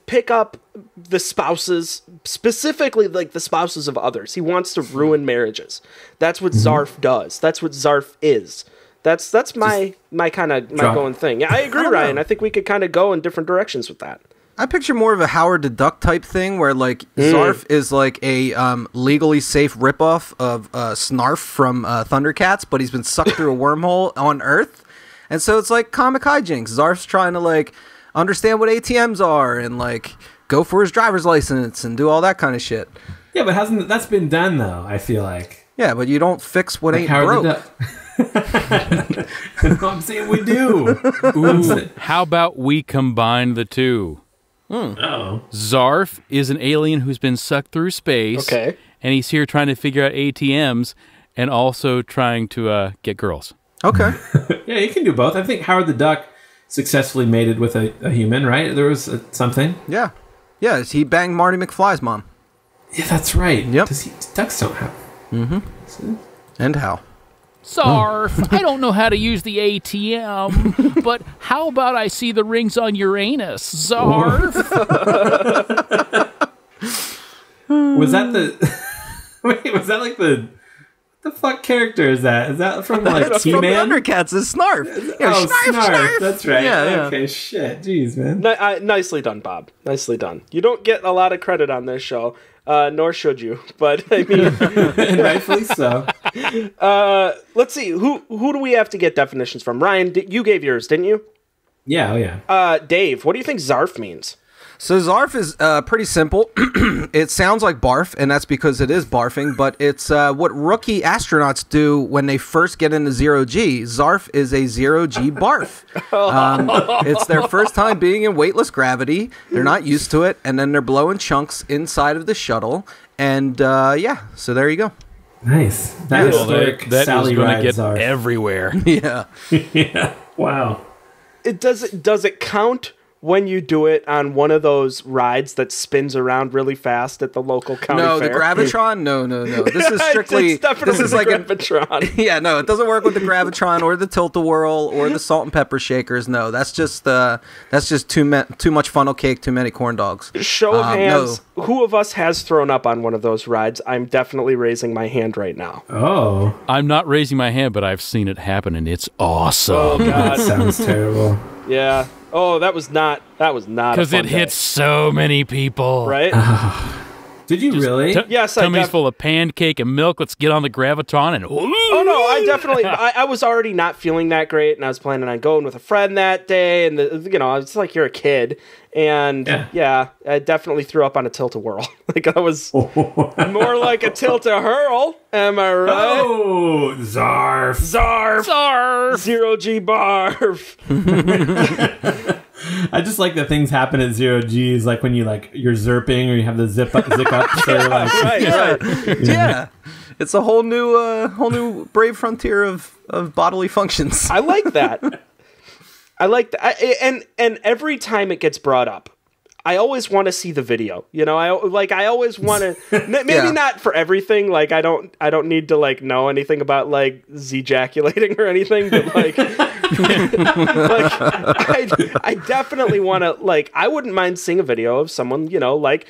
Speaker 3: spouses, specifically like the spouses of others. He wants to ruin marriages. That's what Zarf does. That's what Zarf is. That's my going thing. Yeah, I agree, Ryan. I think we could kind of go in different directions with that.
Speaker 2: I picture more of a Howard the Duck type thing where like Zarf is like a legally safe ripoff of Snarf from Thundercats, but he's been sucked through a wormhole on Earth. And so it's like comic hijinks. Zarf's trying to like understand what ATMs are and like go for his driver's license and do all that kind of shit.
Speaker 4: Yeah, but that's been done though, I feel like.
Speaker 2: Yeah, but you don't fix what
Speaker 4: like
Speaker 2: ain't
Speaker 4: Howard
Speaker 2: broke.
Speaker 4: No, I'm saying we do.
Speaker 1: Ooh, how about we combine the two?
Speaker 4: Uh-oh.
Speaker 1: Zarf is an alien who's been sucked through space.
Speaker 3: Okay.
Speaker 1: And he's here trying to figure out ATMs and also trying to get girls.
Speaker 2: Okay.
Speaker 4: Yeah, you can do both. I think Howard the Duck successfully mated with a human, right? There was something.
Speaker 2: Yeah. Yeah, he banged Marty McFly's mom.
Speaker 4: Yeah, that's right.
Speaker 2: Yep.
Speaker 4: Ducks don't have.
Speaker 2: Mm-hmm. And how?
Speaker 1: Zarf, I don't know how to use the ATM, but how about I see the rings on Uranus, Zarf?
Speaker 4: Was that the... Wait, was that like the... What the fuck character is that? Is that from like T-Man?
Speaker 2: From Thundercats is Snarf. Yeah,
Speaker 4: Snarf. That's right.
Speaker 2: Yeah.
Speaker 4: Okay, shit. Jeez, man.
Speaker 3: Nicely done, Bob. Nicely done. You don't get a lot of credit on this show, nor should you. But I mean,
Speaker 4: and rightfully so.
Speaker 3: Let's see. Who do we have to get definitions from? Ryan, you gave yours, didn't you?
Speaker 4: Yeah. Oh yeah.
Speaker 3: Dave, what do you think Zarf means?
Speaker 2: So Zarf is pretty simple. It sounds like barf, and that's because it is barfing, but it's what rookie astronauts do when they first get into zero-G. Zarf is a zero-G barf. It's their first time being in weightless gravity. They're not used to it, and then they're blowing chunks inside of the shuttle. And yeah, so there you go.
Speaker 4: Nice. That
Speaker 1: is going to get
Speaker 4: Zarf
Speaker 1: everywhere.
Speaker 2: Yeah.
Speaker 4: Yeah. Wow.
Speaker 3: Does it count when you do it on one of those rides that spins around really fast at the local county fair?
Speaker 2: No, the Gravitron? No. This is strictly...
Speaker 3: It's definitely
Speaker 2: this is
Speaker 3: the
Speaker 2: like
Speaker 3: Gravitron.
Speaker 2: Yeah, no, it doesn't work with the Gravitron or the Tilt-A-Whirl or the Salt and Pepper Shakers. No, that's just too much funnel cake, too many corn dogs.
Speaker 3: Show of hands, who of us has thrown up on one of those rides? I'm definitely raising my hand right now.
Speaker 4: Oh.
Speaker 1: I'm not raising my hand, but I've seen it happen, and it's awesome.
Speaker 3: Oh, God.
Speaker 4: That sounds terrible.
Speaker 3: Yeah. Oh, that was not
Speaker 1: because it hits so many people,
Speaker 3: right?
Speaker 4: Did you really?
Speaker 3: Yes,
Speaker 1: tummy's full of pancake and milk. Let's get on the Gravitron and.
Speaker 3: Oh no, I definitely. I was already not feeling that great, and I was planning on going with a friend that day, and it's like you're a kid, and yeah I definitely threw up on a tilt-a-whirl. Like I was more like a tilt-a-hurl. Am I right?
Speaker 4: Oh, Zarf.
Speaker 3: Zero-G barf.
Speaker 4: I just like that things happen at zero G's, like when you're zerping or you have the zip up. So like,
Speaker 3: right.
Speaker 2: Yeah. It's a whole new brave frontier of bodily functions.
Speaker 3: I like that. And every time it gets brought up, I always want to see the video. I always want to. Maybe not for everything. Like I don't need to like know anything about like Z-jaculating or anything. But like, I definitely want to like. I wouldn't mind seeing a video of someone like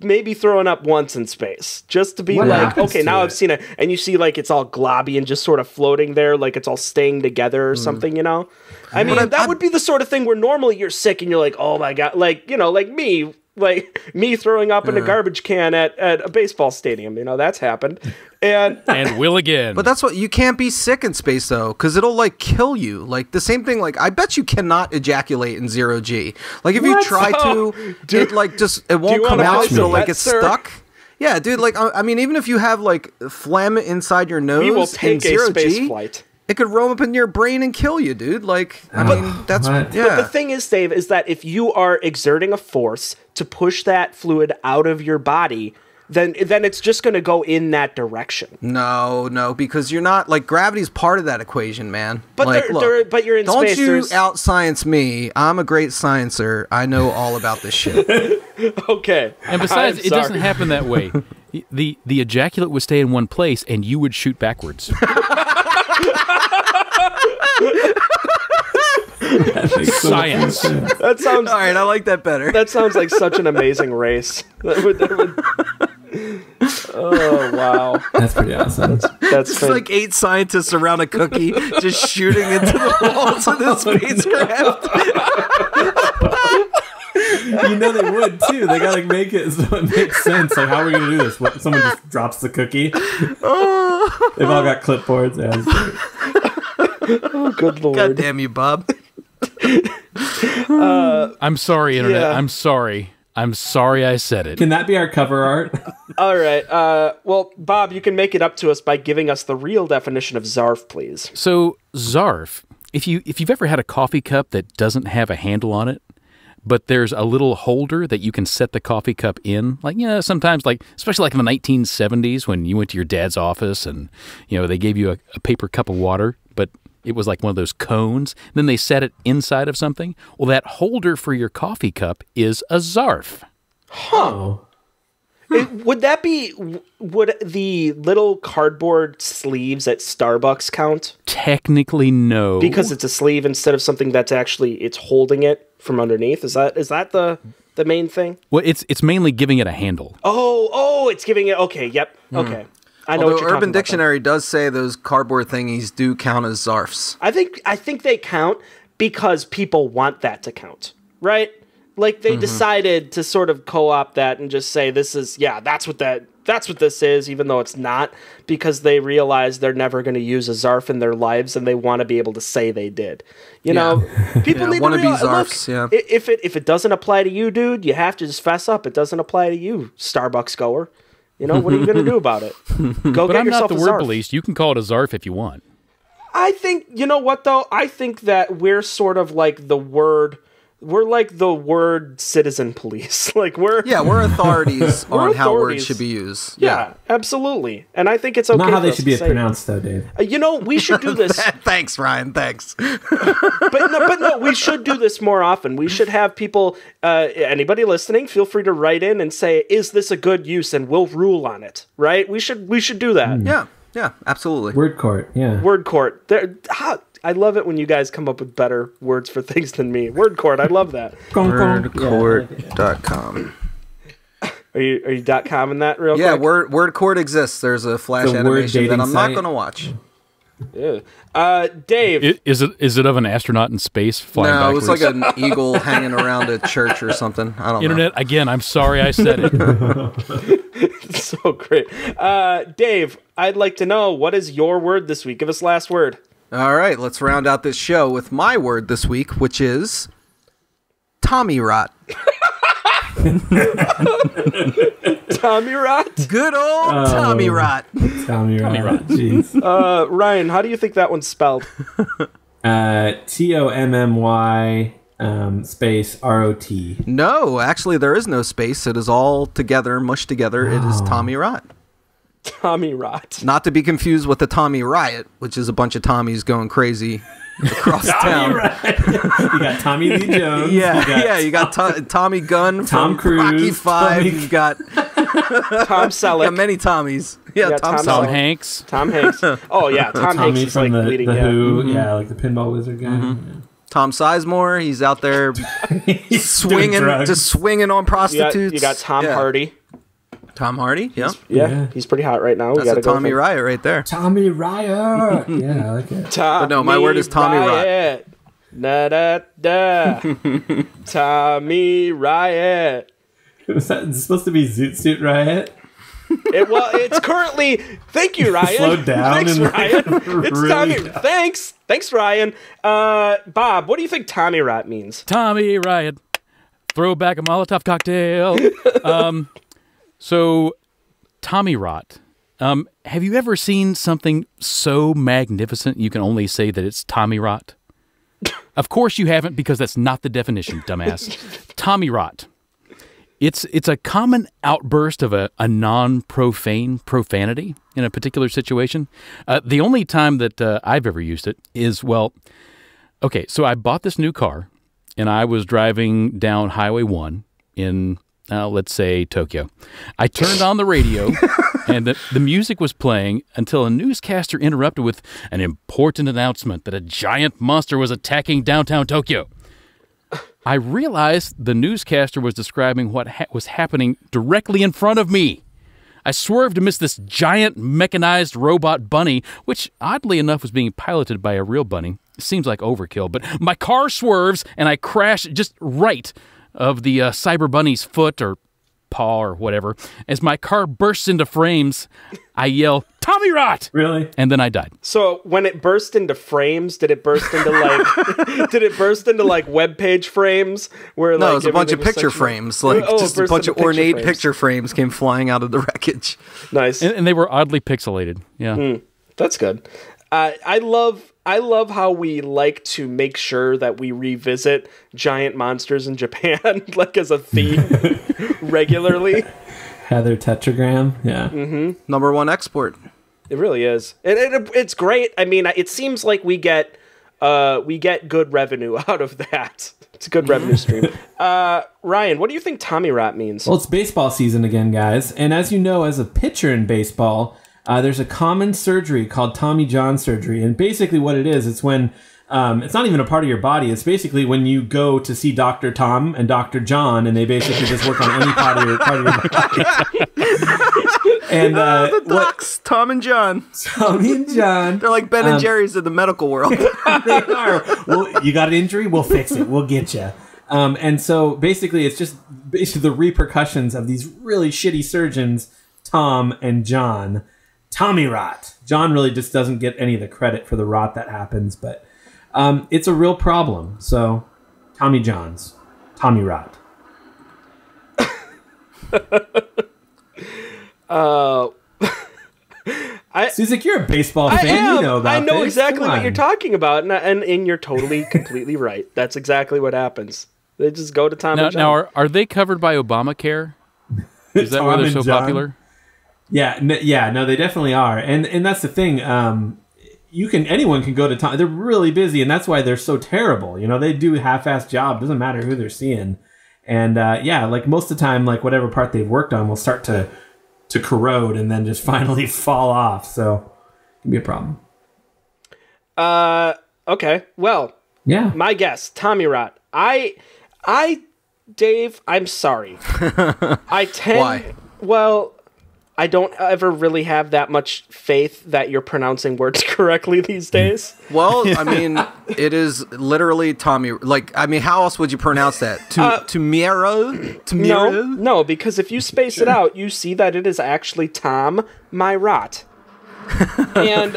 Speaker 3: maybe throwing up once in space, just to be like, okay, now I've seen it, and you see like it's all globby and just sort of floating there, like it's all staying together or something. I mean, that would be the sort of thing where normally you're sick and you're like, oh my God, like, like me throwing up in a garbage can at a baseball stadium, that's happened. And
Speaker 1: will again.
Speaker 2: But that's what, you can't be sick in space though, because it'll like kill you. Like the same thing, like I bet you cannot ejaculate in zero G. Like if you try to, it won't come out, so like it's stuck. Yeah, dude, like I mean, even if you have like phlegm inside your nose,
Speaker 3: we will take a space flight.
Speaker 2: It could roam up in your brain and kill you, dude. Like, I mean, that's... Yeah.
Speaker 3: But the thing is, Dave, is that if you are exerting a force to push that fluid out of your body, then it's just going to go in that direction.
Speaker 2: No, because you're not... Like, gravity's part of that equation, man.
Speaker 3: But,
Speaker 2: like,
Speaker 3: but you're in space.
Speaker 2: Don't you out-science me. I'm a great sciencer. I know all about this shit.
Speaker 3: Okay.
Speaker 1: And besides, it doesn't happen that way. The ejaculate would stay in one place, and you would shoot backwards. Science.
Speaker 3: That sounds
Speaker 2: All right, I like that better.
Speaker 3: That sounds like such an amazing race. Oh wow,
Speaker 4: That's pretty awesome.
Speaker 3: that's
Speaker 2: It's like 8 scientists around a cookie just shooting into the walls of the spacecraft.
Speaker 4: You know they would too. They gotta make it so it makes sense. Like, how are we gonna do this? What? Someone just drops the cookie. They've all got clipboards. Yeah,
Speaker 3: oh, good lord.
Speaker 2: God damn you, Bob.
Speaker 1: I'm sorry, Internet.
Speaker 3: Yeah.
Speaker 1: I'm sorry. I'm sorry I said it.
Speaker 4: Can that be our cover art?
Speaker 3: All right. Well, Bob, you can make it up to us by giving us the real definition of zarf, please.
Speaker 1: So, zarf, if you've ever had a coffee cup that doesn't have a handle on it, but there's a little holder that you can set the coffee cup in, like, sometimes, like, especially like in the 1970s when you went to your dad's office and, they gave you a paper cup of water, but it was like one of those cones. Then they set it inside of something. Well, that holder for your coffee cup is a zarf.
Speaker 4: Oh.
Speaker 3: Would the little cardboard sleeves at Starbucks count?
Speaker 1: Technically, no.
Speaker 3: Because it's a sleeve instead of something that's actually, it's holding it from underneath. Is that the main thing?
Speaker 1: Well, it's mainly giving it a handle.
Speaker 3: Oh, it's giving it, okay, yep, okay. I know
Speaker 2: Although
Speaker 3: what you're
Speaker 2: Urban
Speaker 3: talking about,
Speaker 2: Dictionary does say those cardboard thingies do count as zarfs.
Speaker 3: I think they count because people want that to count, right? Like they decided to sort of co-opt that and just say this is that's what this is, even though it's not, because they realize they're never going to use a zarf in their lives and they want to be able to say they did. You know, people need to
Speaker 2: wanna be
Speaker 3: realize,
Speaker 2: zarfs,
Speaker 3: look,
Speaker 2: yeah.
Speaker 3: If it doesn't apply to you, dude, you have to just fess up. It doesn't apply to you, Starbucks goer. What are you going to do about it? Go
Speaker 1: But
Speaker 3: get
Speaker 1: I'm
Speaker 3: yourself
Speaker 1: not the
Speaker 3: a
Speaker 1: word
Speaker 3: zarf.
Speaker 1: police. You can call it a zarf if you want.
Speaker 3: I think, you know what, though? I think that we're sort of like we're like the word citizen police. Like we're
Speaker 2: authorities
Speaker 3: We're
Speaker 2: on how words
Speaker 3: authorities.
Speaker 2: should be used.
Speaker 3: Yeah, absolutely. And I think it's okay.
Speaker 4: Not how
Speaker 3: for
Speaker 4: they
Speaker 3: us
Speaker 4: should
Speaker 3: to
Speaker 4: be
Speaker 3: say-
Speaker 4: pronounced, though, Dave.
Speaker 3: We should do this.
Speaker 2: Thanks, Ryan. Thanks.
Speaker 3: but no, we should do this more often. We should have people, anybody listening, feel free to write in and say, is this a good use? And we'll rule on it, right? We should do that.
Speaker 2: Yeah, absolutely.
Speaker 4: Word court, yeah.
Speaker 3: Word court. I love it when you guys come up with better words for things than me. Word court. I love that.
Speaker 2: Wordcourt.com.
Speaker 3: Are you .com in that real
Speaker 2: Yeah,
Speaker 3: quick?
Speaker 2: Wordcourt exists. There's a Flash
Speaker 4: The word
Speaker 2: animation that
Speaker 4: dating
Speaker 2: I'm not
Speaker 4: site.
Speaker 2: going to watch.
Speaker 3: Yeah. Dave.
Speaker 1: Is it of an astronaut in space flying
Speaker 2: No,
Speaker 1: backwards?
Speaker 2: it's like an eagle hanging around a church or something. I don't know.
Speaker 1: Internet, again, I'm sorry I said it.
Speaker 3: So great. Dave, I'd like to know, what is your word this week? Give us last word.
Speaker 2: All right, let's round out this show with my word this week, which is Tommy rot.
Speaker 3: Tommy rot?
Speaker 2: Good old Tommy rot.
Speaker 4: Tommy Rot. Jeez.
Speaker 3: Ryan, how do you think that one's spelled?
Speaker 4: Tommy space ROT.
Speaker 2: No, actually, there is no space. It is all together, mushed together. It is Tommy rot.
Speaker 3: Tommy rot.
Speaker 2: Not to be confused with the Tommy Riot, which is a bunch of Tommies going crazy across town.
Speaker 4: You got Tommy Lee Jones.
Speaker 2: You got Tommy Gunn
Speaker 4: Tom
Speaker 2: from Rocky
Speaker 4: Cruise,
Speaker 2: 5.
Speaker 4: Tommy-
Speaker 2: You've got
Speaker 3: Tom Selleck.
Speaker 2: many Tommies. Yeah,
Speaker 3: got
Speaker 2: Tom
Speaker 3: Tom
Speaker 1: Tom
Speaker 2: Selleck.
Speaker 1: Hanks.
Speaker 3: Tom Hanks. Oh, yeah. Tom
Speaker 4: Tommy
Speaker 3: Hanks is
Speaker 4: from
Speaker 3: like
Speaker 4: the
Speaker 3: leading.
Speaker 4: Who. Yeah, like the pinball wizard guy.
Speaker 2: Tom Sizemore. He's out there
Speaker 4: He's
Speaker 2: swinging,
Speaker 4: doing drugs.
Speaker 2: just swinging on prostitutes.
Speaker 3: You got Tom
Speaker 2: Yeah.
Speaker 3: Hardy.
Speaker 2: Tom Hardy. Yeah,
Speaker 4: Yeah.
Speaker 3: He's pretty hot right now.
Speaker 2: that's a Tommy Riot right there.
Speaker 4: Tommy Riot. Yeah, I like it.
Speaker 3: But
Speaker 2: no, my word is Tommy
Speaker 3: Riot. Da da da. Tommy Riot.
Speaker 4: Was that supposed to be Zoot Suit Riot?
Speaker 3: It's currently. Thank you, Ryan.
Speaker 4: Slowed down
Speaker 3: Thanks,
Speaker 4: and
Speaker 3: Ryan. It's
Speaker 4: really
Speaker 3: Tommy.
Speaker 4: down.
Speaker 3: Thanks, Ryan. Bob, what do you think Tommy Rot means?
Speaker 1: Tommy Riot. Throw back a Molotov cocktail. So, Tommy rot. Have you ever seen something so magnificent you can only say that it's Tommy rot? Of course you haven't, because that's not the definition, dumbass. Tommy rot. It's a common outburst of a non-profane profanity in a particular situation. The only time that I've ever used it is, okay, so I bought this new car, and I was driving down Highway 1 in let's say Tokyo. I turned on the radio, and the music was playing until a newscaster interrupted with an important announcement that a giant monster was attacking downtown Tokyo. I realized the newscaster was describing what was happening directly in front of me. I swerved to miss this giant mechanized robot bunny, which oddly enough was being piloted by a real bunny. Seems like overkill, but my car swerves and I crash just right of the cyber bunny's foot or paw or whatever. As my car bursts into flames, I yell, "Tommy Rot!"
Speaker 4: Really?
Speaker 1: And then I died.
Speaker 3: So when it burst into frames, did it burst into like web page frames where
Speaker 2: No,
Speaker 3: like
Speaker 2: it was a bunch of
Speaker 3: everything was
Speaker 2: picture
Speaker 3: sectioned?
Speaker 2: frames, like
Speaker 3: Oh, it
Speaker 2: just a
Speaker 3: burst
Speaker 2: bunch
Speaker 3: into
Speaker 2: of ornate
Speaker 3: frames.
Speaker 2: picture frames came flying out of the wreckage.
Speaker 3: Nice.
Speaker 1: And they were oddly pixelated. Yeah.
Speaker 3: That's good. I love how we like to make sure that we revisit giant monsters in Japan, like as a theme, regularly.
Speaker 4: Heather Tetragram. Yeah.
Speaker 2: Number one export.
Speaker 3: It really is. It's great. I mean, it seems like we get good revenue out of that. It's a good revenue stream. Ryan, what do you think Tommy Rot means?
Speaker 4: Well, it's baseball season again, guys. And as you know, as a pitcher in baseball, there's a common surgery called Tommy John surgery. And basically what it is, it's when it's not even a part of your body. It's basically when you go to see Dr. Tom and Dr. John, and they basically just work on any part of your body. And
Speaker 2: The ducks, Tom and John.
Speaker 4: Tommy and John.
Speaker 2: They're like Ben and Jerry's in the medical world.
Speaker 4: They are. Well, you got an injury? We'll fix it. We'll get you. And so basically, it's just basically the repercussions of these really shitty surgeons, Tom and John. Tommy Rot. John really just doesn't get any of the credit for the rot that happens, but it's a real problem. So, Tommy John's. Tommy Rot. Suzik, you're a baseball fan. You know about
Speaker 3: I know
Speaker 4: this.
Speaker 3: exactly
Speaker 4: Come
Speaker 3: what
Speaker 4: on.
Speaker 3: you're talking about, and you're totally, completely right. That's exactly what happens. They just go to Tom and John.
Speaker 1: Now, are they covered by Obamacare? Is that why
Speaker 4: Tom
Speaker 1: they're
Speaker 4: and
Speaker 1: so
Speaker 4: John?
Speaker 1: popular?
Speaker 4: Yeah, no, they definitely are, and that's the thing. Anyone can go to Tom. They're really busy, and that's why they're so terrible. You know, they do a half-assed job. Doesn't matter who they're seeing, and like most of the time, like whatever part they've worked on will start to corrode and then just finally fall off. So it can be a problem.
Speaker 3: Okay. Well,
Speaker 4: Yeah,
Speaker 3: my guess, Tommy Rot. Dave, I'm sorry.
Speaker 2: Why?
Speaker 3: Well, I don't ever really have that much faith that you're pronouncing words correctly these days.
Speaker 2: Well, I mean, it is literally Tommy. Like, I mean, how else would you pronounce that? Tomiro?
Speaker 3: No, because if you space it out, you see that it is actually Tom My Rot. And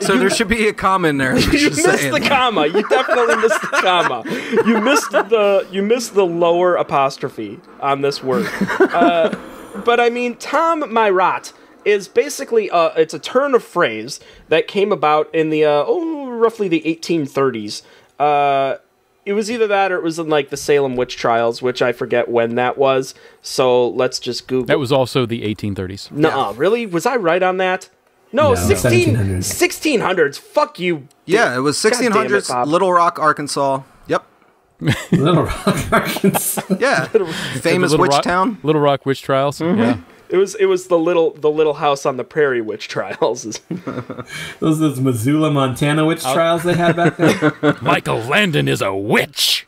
Speaker 2: So there should be a comma in there.
Speaker 3: you missed the comma. You definitely missed the comma. You missed the lower apostrophe on this word. But I mean, Tom My Rot is basically it's a turn of phrase that came about in the roughly the 1830s. It was either that or it was in like the Salem witch trials, which I forget when that was. So let's just Google.
Speaker 1: That was also the 1830s.
Speaker 3: Nuh-uh, really? Was I right on that? No, 1600s. Fuck you.
Speaker 2: Yeah, it was 1600s,
Speaker 3: Bob.
Speaker 2: Little Rock, Arkansas. Yep.
Speaker 4: Little Rock, Arkansas.
Speaker 2: Yeah. Famous
Speaker 1: Little
Speaker 2: witch
Speaker 1: Rock-
Speaker 2: town.
Speaker 1: Little Rock witch trials. Yeah.
Speaker 3: It was the little house on the prairie witch trials.
Speaker 4: Those Missoula, Montana witch trials they had back then.
Speaker 1: Michael Landon is a witch.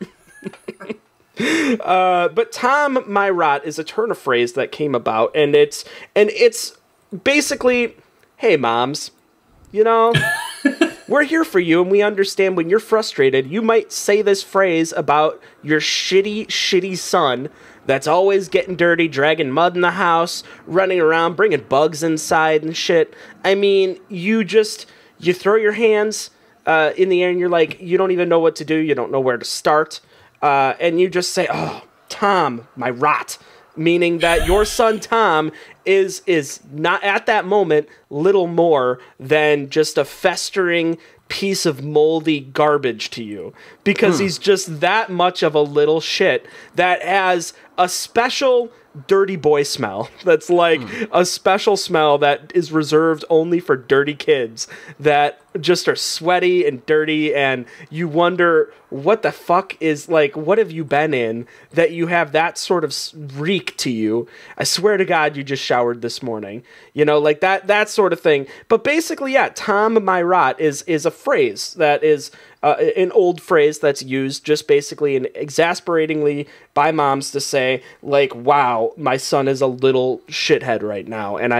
Speaker 3: But Tom My Rot is a turn of phrase that came about, and it's basically, hey moms, you know, we're here for you, and we understand when you're frustrated, you might say this phrase about your shitty son that's always getting dirty, dragging mud in the house, running around, bringing bugs inside and shit. I mean, you throw your hands in the air and you're like, you don't even know what to do. You don't know where to start. And you just say, oh, Tom, my rot. Meaning that your son, Tom, is not at that moment little more than just a festering piece of moldy garbage to you, because he's just that much of a little shit that has a special dirty boy smell. That's like a special smell that is reserved only for dirty kids that just are sweaty and dirty, and you wonder what the fuck is, like, what have you been in that you have that sort of reek to you? I swear to God, you just showered this morning. You know, like that sort of thing. But basically, yeah, Tom my rot is a phrase that is an old phrase that's used just basically and exasperatingly by moms to say, like, wow, my son is a little shithead right now, and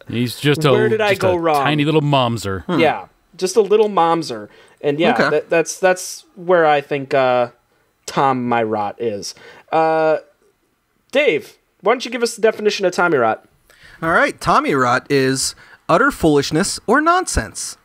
Speaker 1: he's just
Speaker 3: where did I go wrong?
Speaker 1: Tiny little momser.
Speaker 3: Yeah, just a little momser. And yeah,
Speaker 2: Okay.
Speaker 3: that's where I think Tom my rot is. Dave, why don't you give us the definition of Tommy rot?
Speaker 2: All right, Tommy rot is utter foolishness or nonsense.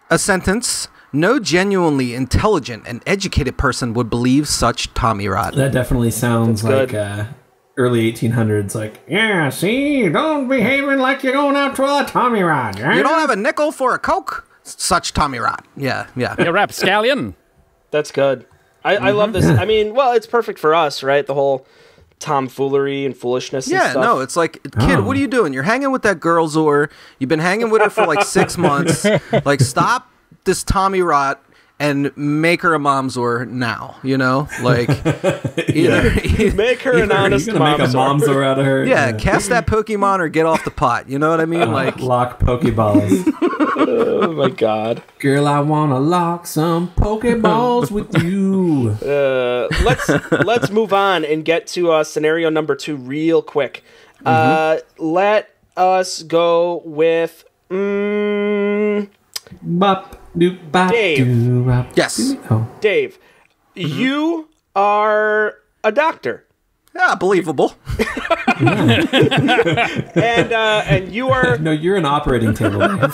Speaker 2: A sentence: no genuinely intelligent and educated person would believe such Tommy rot.
Speaker 4: That definitely sounds
Speaker 3: That's
Speaker 4: like early 1800s. Like, yeah, see, don't behaving like you're going out to a Tommy rod.
Speaker 2: You don't have a nickel for a Coke? Such Tommy rot. Yeah.
Speaker 1: You rapscallion.
Speaker 3: That's good. I love this. I mean, well, it's perfect for us, right? The whole tomfoolery and foolishness and
Speaker 2: Yeah,
Speaker 3: stuff.
Speaker 2: no, it's like, kid, what are you doing? You're hanging with that girl Zor. You've been hanging with her for like 6 months. Like, stop this Tommy rot and make her a momzor now, you know? Like,
Speaker 3: Make her an honest
Speaker 4: You're gonna make a momzor out of her.
Speaker 2: yeah, cast that Pokemon or get off the pot. You know what I mean? Like,
Speaker 4: Lock Pokeballs.
Speaker 3: Oh my God.
Speaker 4: Girl, I wanna lock some Pokeballs with you.
Speaker 3: Let's move on and get to scenario number 2 real quick. Let us go with
Speaker 4: Bop, doop, bop,
Speaker 3: Dave.
Speaker 4: doo, bop,
Speaker 2: Yes.
Speaker 4: doo. Oh.
Speaker 3: Dave. You are a doctor.
Speaker 2: yeah, believable.
Speaker 3: And you are
Speaker 4: No, you're an operating table. Dave.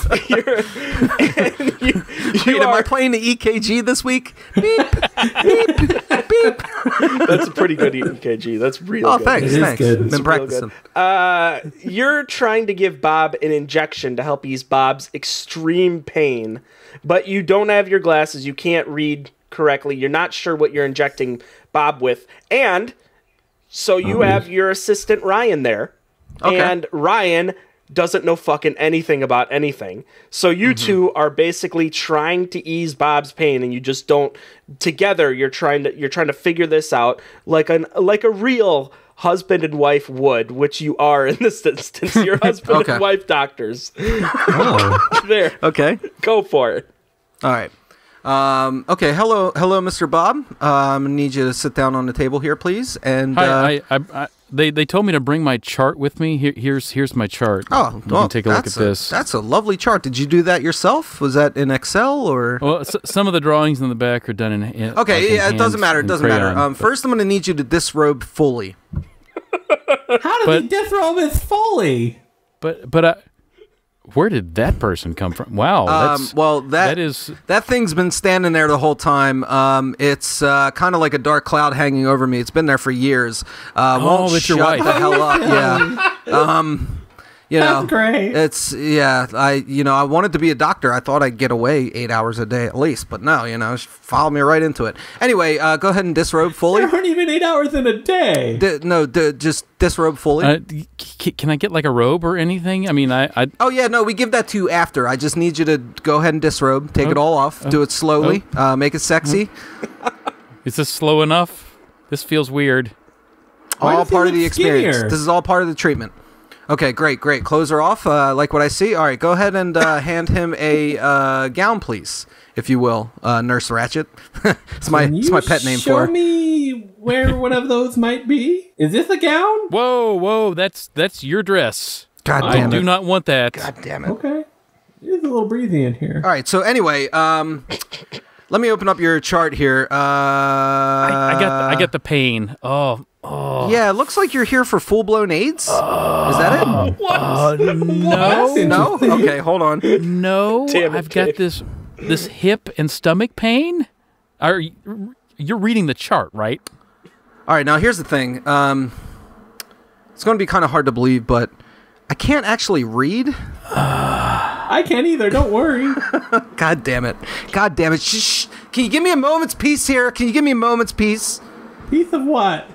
Speaker 2: Wait, am I playing the EKG this week? Beep, beep, beep.
Speaker 3: That's a pretty good EKG. That's real
Speaker 2: Oh,
Speaker 3: good.
Speaker 2: thanks,
Speaker 4: It is
Speaker 2: thanks.
Speaker 4: good. It's
Speaker 2: Been
Speaker 3: real
Speaker 2: practicing.
Speaker 3: You're trying to give Bob an injection to help ease Bob's extreme pain, but you don't have your glasses. You can't read correctly. You're not sure what you're injecting Bob with. And so you have your assistant Ryan there.
Speaker 2: Okay.
Speaker 3: And Ryan doesn't know fucking anything about anything. So you two are basically trying to ease Bob's pain, and you just don't. Together, you're trying to figure this out like a real husband and wife would, which you are in this instance. You're husband
Speaker 2: Okay.
Speaker 3: and wife doctors.
Speaker 4: Oh.
Speaker 3: There,
Speaker 2: Okay.
Speaker 3: go for it.
Speaker 2: All right. Okay. Hello, Mr. Bob. I'm gonna need you to sit down on the table here, please. And
Speaker 1: They told me to bring my chart with me. Here's my chart.
Speaker 2: oh,
Speaker 1: You
Speaker 2: well,
Speaker 1: can take a look at this.
Speaker 2: That's a lovely chart. Did you do that yourself? Was that in Excel or?
Speaker 1: Well, some of the drawings in the back are done in
Speaker 2: Okay,
Speaker 1: like in
Speaker 2: yeah, it doesn't
Speaker 1: hand
Speaker 2: matter. It
Speaker 1: and
Speaker 2: doesn't matter.
Speaker 1: crayon,
Speaker 2: First, I'm gonna need you to disrobe fully.
Speaker 4: How did he disrobe his Foley?
Speaker 1: but where did that person come from? Wow,
Speaker 2: that thing's been standing there the whole time. It's kind of like a dark cloud hanging over me. It's been there for years. Won't
Speaker 1: it's your
Speaker 2: shut
Speaker 1: wife.
Speaker 2: the hell up. Yeah. You know,
Speaker 4: That's great.
Speaker 2: I wanted to be a doctor. I thought I'd get away 8 hours a day at least, but no, she followed me right into it. Anyway, go ahead and disrobe fully.
Speaker 4: There aren't even 8 hours in a day.
Speaker 2: Just disrobe fully.
Speaker 1: Can I get like a robe or anything? I mean, I
Speaker 2: Oh yeah, no, we give that to you after. I just need you to go ahead and disrobe, take it all off, do it slowly, make it sexy.
Speaker 1: is this slow enough? This feels weird.
Speaker 4: Why
Speaker 2: All
Speaker 4: does he
Speaker 2: part of
Speaker 4: look
Speaker 2: the experience.
Speaker 4: skinnier?
Speaker 2: This is all part of the treatment. Okay, great. Clothes are off. Like what I see. All right, go ahead and hand him a gown, please, if you will, Nurse Ratchet. it's my pet name for her.
Speaker 4: Show me where one of those might be. Is this a gown?
Speaker 1: Whoa, that's your dress.
Speaker 2: God
Speaker 1: I
Speaker 2: damn it.
Speaker 1: do not want that.
Speaker 2: God damn it.
Speaker 4: Okay. It is a little breezy in here.
Speaker 2: All right. So anyway, let me open up your chart here.
Speaker 1: I got the pain. Oh.
Speaker 2: Yeah, it looks like you're here for full-blown AIDS. Is that it?
Speaker 1: No.
Speaker 2: No? Okay, hold on.
Speaker 1: No,
Speaker 3: Damn it,
Speaker 1: I've got
Speaker 3: Dave.
Speaker 1: this hip and stomach pain. You're reading the chart, right?
Speaker 2: All right, now here's the thing. It's going to be kind of hard to believe, but I can't actually read.
Speaker 4: I can't either. Don't worry.
Speaker 2: God damn it. God damn it. Shh. Can you give me a moment's peace here? Can you give me a moment's peace?
Speaker 4: Piece of what?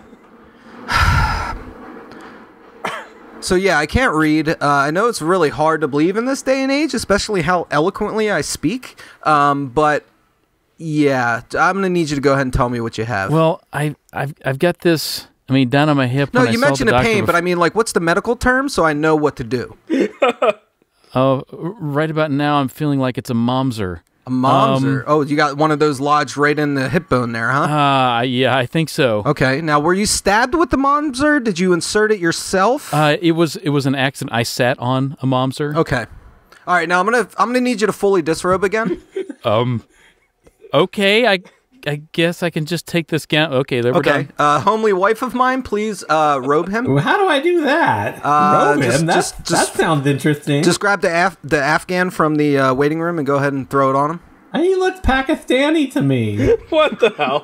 Speaker 2: So yeah, I can't read. I know it's really hard to believe in this day and age, especially how eloquently I speak. But yeah, I'm gonna need you to go ahead and tell me what you have.
Speaker 1: Well, I've got this. I mean, down on my hip.
Speaker 2: No,
Speaker 1: when
Speaker 2: you
Speaker 1: I saw
Speaker 2: mentioned
Speaker 1: the
Speaker 2: a
Speaker 1: doctor
Speaker 2: pain, but I mean, like, what's the medical term so I know what to do?
Speaker 1: Oh, right about now, I'm feeling like it's a momser.
Speaker 2: A momser? Oh, you got one of those lodged right in the hip bone there, huh?
Speaker 1: Yeah, I think so.
Speaker 2: Okay. Now, were you stabbed with the momser? Did you insert it yourself?
Speaker 1: It was an accident. I sat on a momser.
Speaker 2: Okay. All right. Now I'm gonna need you to fully disrobe again.
Speaker 1: Okay, I guess I can just take this gown. Okay, there we're
Speaker 2: Okay.
Speaker 1: done.
Speaker 2: Homely wife of mine, please robe him.
Speaker 4: How do I do that? Robe him? That sounds interesting.
Speaker 2: Just grab the Afghan from the waiting room and go ahead and throw it on him.
Speaker 4: He looked Pakistani to me.
Speaker 3: What the hell?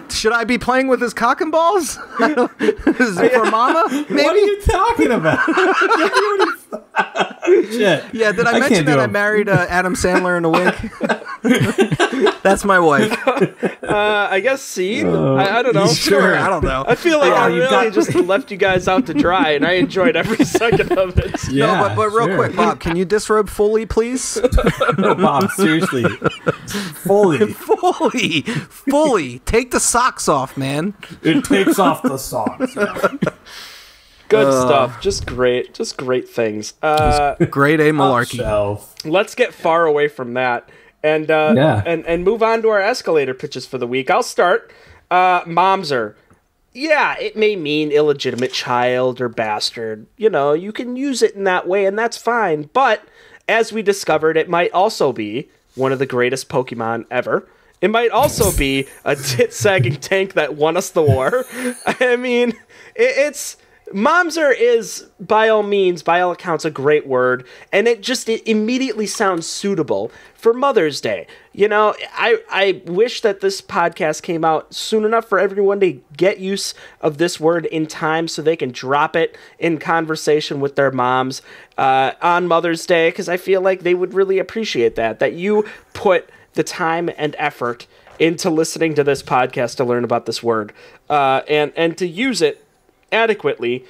Speaker 2: Should I be playing with his cock and balls? Is it for mama? Maybe?
Speaker 4: What are you talking about? Shit.
Speaker 2: Yeah, did I mention that I married Adam Sandler in a wig? That's my wife.
Speaker 3: I guess seed? I don't know.
Speaker 2: Sure, I don't know.
Speaker 3: I feel like I really just left you guys out to dry, and I enjoyed every second of it.
Speaker 4: Yeah,
Speaker 2: no, but real quick, Bob, can you disrobe fully, please?
Speaker 4: No, Bob, seriously. Fully.
Speaker 2: Fully. Take the socks off, man.
Speaker 4: It takes off the socks.
Speaker 3: Good stuff. Just great things.
Speaker 2: Great A malarkey.
Speaker 3: Let's get far away from that and move on to our escalator pitches for the week. I'll start. Momser. Yeah, it may mean illegitimate child or bastard. You know, you can use it in that way, and that's fine. But as we discovered, it might also be one of the greatest Pokemon ever. It might also be a tit-sagging tank that won us the war. I mean, it's... Momser is, by all means, by all accounts, a great word, and it immediately sounds suitable for Mother's Day. You know, I wish that this podcast came out soon enough for everyone to get use of this word in time so they can drop it in conversation with their moms on Mother's Day, because I feel like they would really appreciate that you put the time and effort into listening to this podcast to learn about this word, and to use it adequately,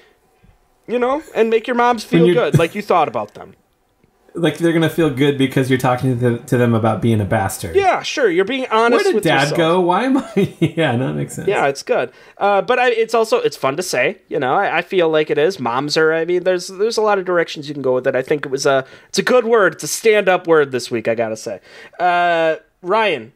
Speaker 3: you know, and make your moms feel good, like you thought about them.
Speaker 4: Like they're gonna feel good because you're talking to them about being a bastard.
Speaker 3: Yeah, sure. You're being honest.
Speaker 4: Where did
Speaker 3: with
Speaker 4: Dad
Speaker 3: yourself.
Speaker 4: go? Why am I? Yeah, no, that makes sense.
Speaker 3: Yeah, it's good. But it's fun to say. You know, I feel like it is. Momser. I mean, there's a lot of directions you can go with it. I think it's a good word. It's a stand-up word this week, I gotta say. Ryan,